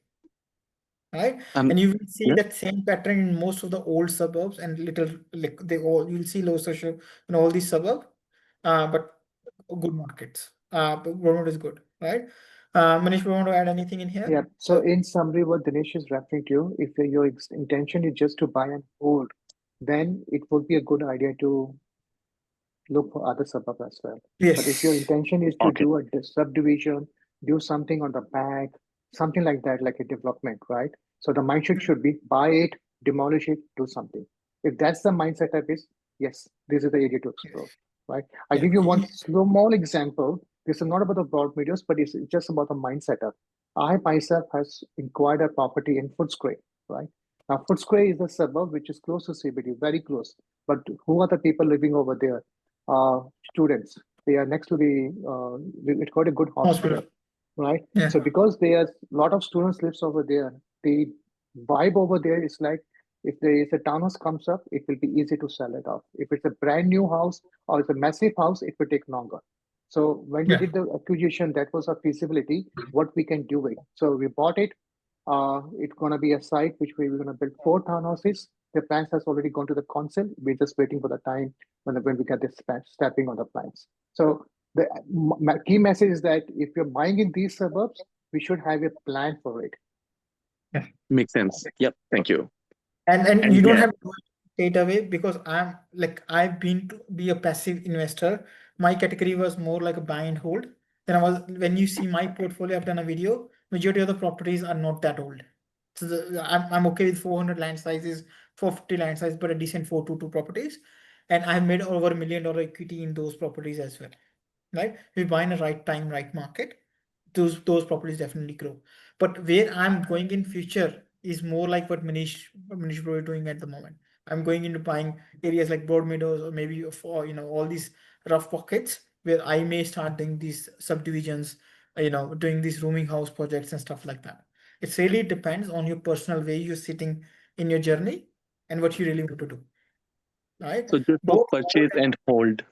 right? And you will see that same pattern in most of the old suburbs and you'll see low social in all these suburbs, but good markets. Broadmeadows is good, right? Manish, you want to add anything in here? Yeah. So in summary, what Dinesh is referring to, if your intention is just to buy and hold, then it would be a good idea to look for other suburbs as well. Yes. But if your intention is to do a subdivision, do something on the back, something like that, like a development, right? So the mindset should be buy it, demolish it, do something. If that's the mindset of this, yes, this is the area to explore, right? I give you one small example. This is not about the Broadmeadows, but it's just about the mindset of. I myself has inquired a property in Footscray, right? Now Footscray is a suburb which is close to CBD, very close. But who are the people living over there? Students. They are next to it's got a good hospital, right? Yeah. So because there are a lot of students lives over there, the vibe over there is like, if there is a townhouse comes up, it will be easy to sell it off. If it's a brand new house or it's a massive house, it will take longer. So when we did the acquisition, that was a feasibility, what we can do it. So we bought it. It's going to be a site which we're going to build 4 townhouses. The plans has already gone to the council. We're just waiting for the time when we get this stepping on the plans. So the key message is that if you're buying in these suburbs, we should have a plan for it. Yeah. Makes sense. Yep. Thank you. And you don't have to straight away, because I've been to be a passive investor. My category was more like a buy and hold. When you see my portfolio, I've done a video, majority of the properties are not that old. So I'm okay with 400 land sizes, 450 land size, but a decent 422 properties. And I've made over $1 million equity in those properties as well, right? We buy in the right time, right market, those properties definitely grow. But where I'm going in future, is more like what Manish bro is doing at the moment. I'm going into buying areas like Broadmeadows or maybe for all these rough pockets where I may start doing these subdivisions, doing these rooming house projects and stuff like that. It really depends on your personal way you're sitting in your journey and what you really want to do. Right? So just for purchase and hold,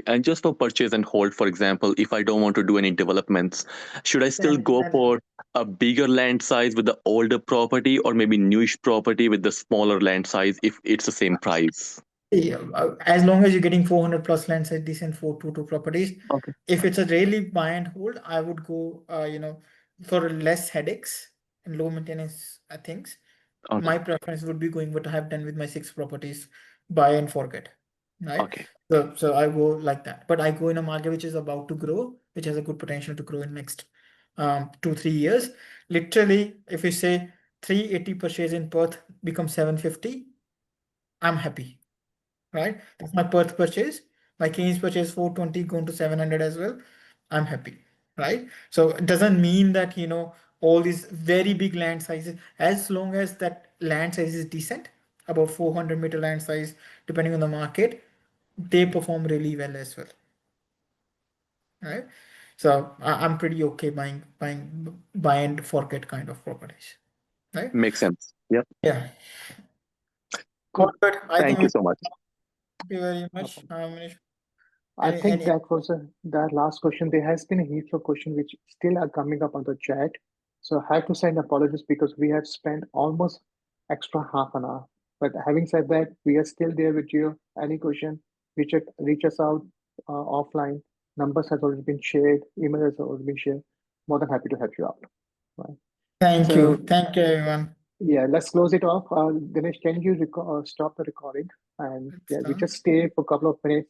and just for purchase and hold, for example, if I don't want to do any developments, should I still go for a bigger land size with the older property, or maybe newish property with the smaller land size if it's the same price? Yeah, as long as you're getting 400 plus land size, decent 422 properties. Okay. If it's a really buy and hold, I would go, for less headaches and low maintenance things. Okay. My preference would be going what I have done with my 6 properties, buy and forget. Right. Okay. So I go like that, but I go in a market which is about to grow, which has a good potential to grow in next 2-3 years. Literally, if you say 380 purchase in Perth becomes 750, I'm happy. Right? That's my Perth purchase. My 𝐾𝐻 purchase 420 going to 700 as well. I'm happy. Right? So it doesn't mean that, all these very big land sizes, as long as that land size is decent, about 400-meter land size, depending on the market, they perform really well as well. Right? So I'm pretty okay buying buy and forget kind of properties. Right? Makes sense. Yep. Yeah. Good. Thank you so much. Thank you very much, Manish. I think that was that last question. There has been a heap of questions which still are coming up on the chat. So I have to send apologies because we have spent almost extra half an hour. But having said that, we are still there with you. Any question, reach us out offline. Numbers has already been shared. Email has already been shared. More than happy to help you out. Right. Thank you, everyone. Yeah, let's close it off. Dinesh, can you stop the recording? And yeah, we just stay for a couple of minutes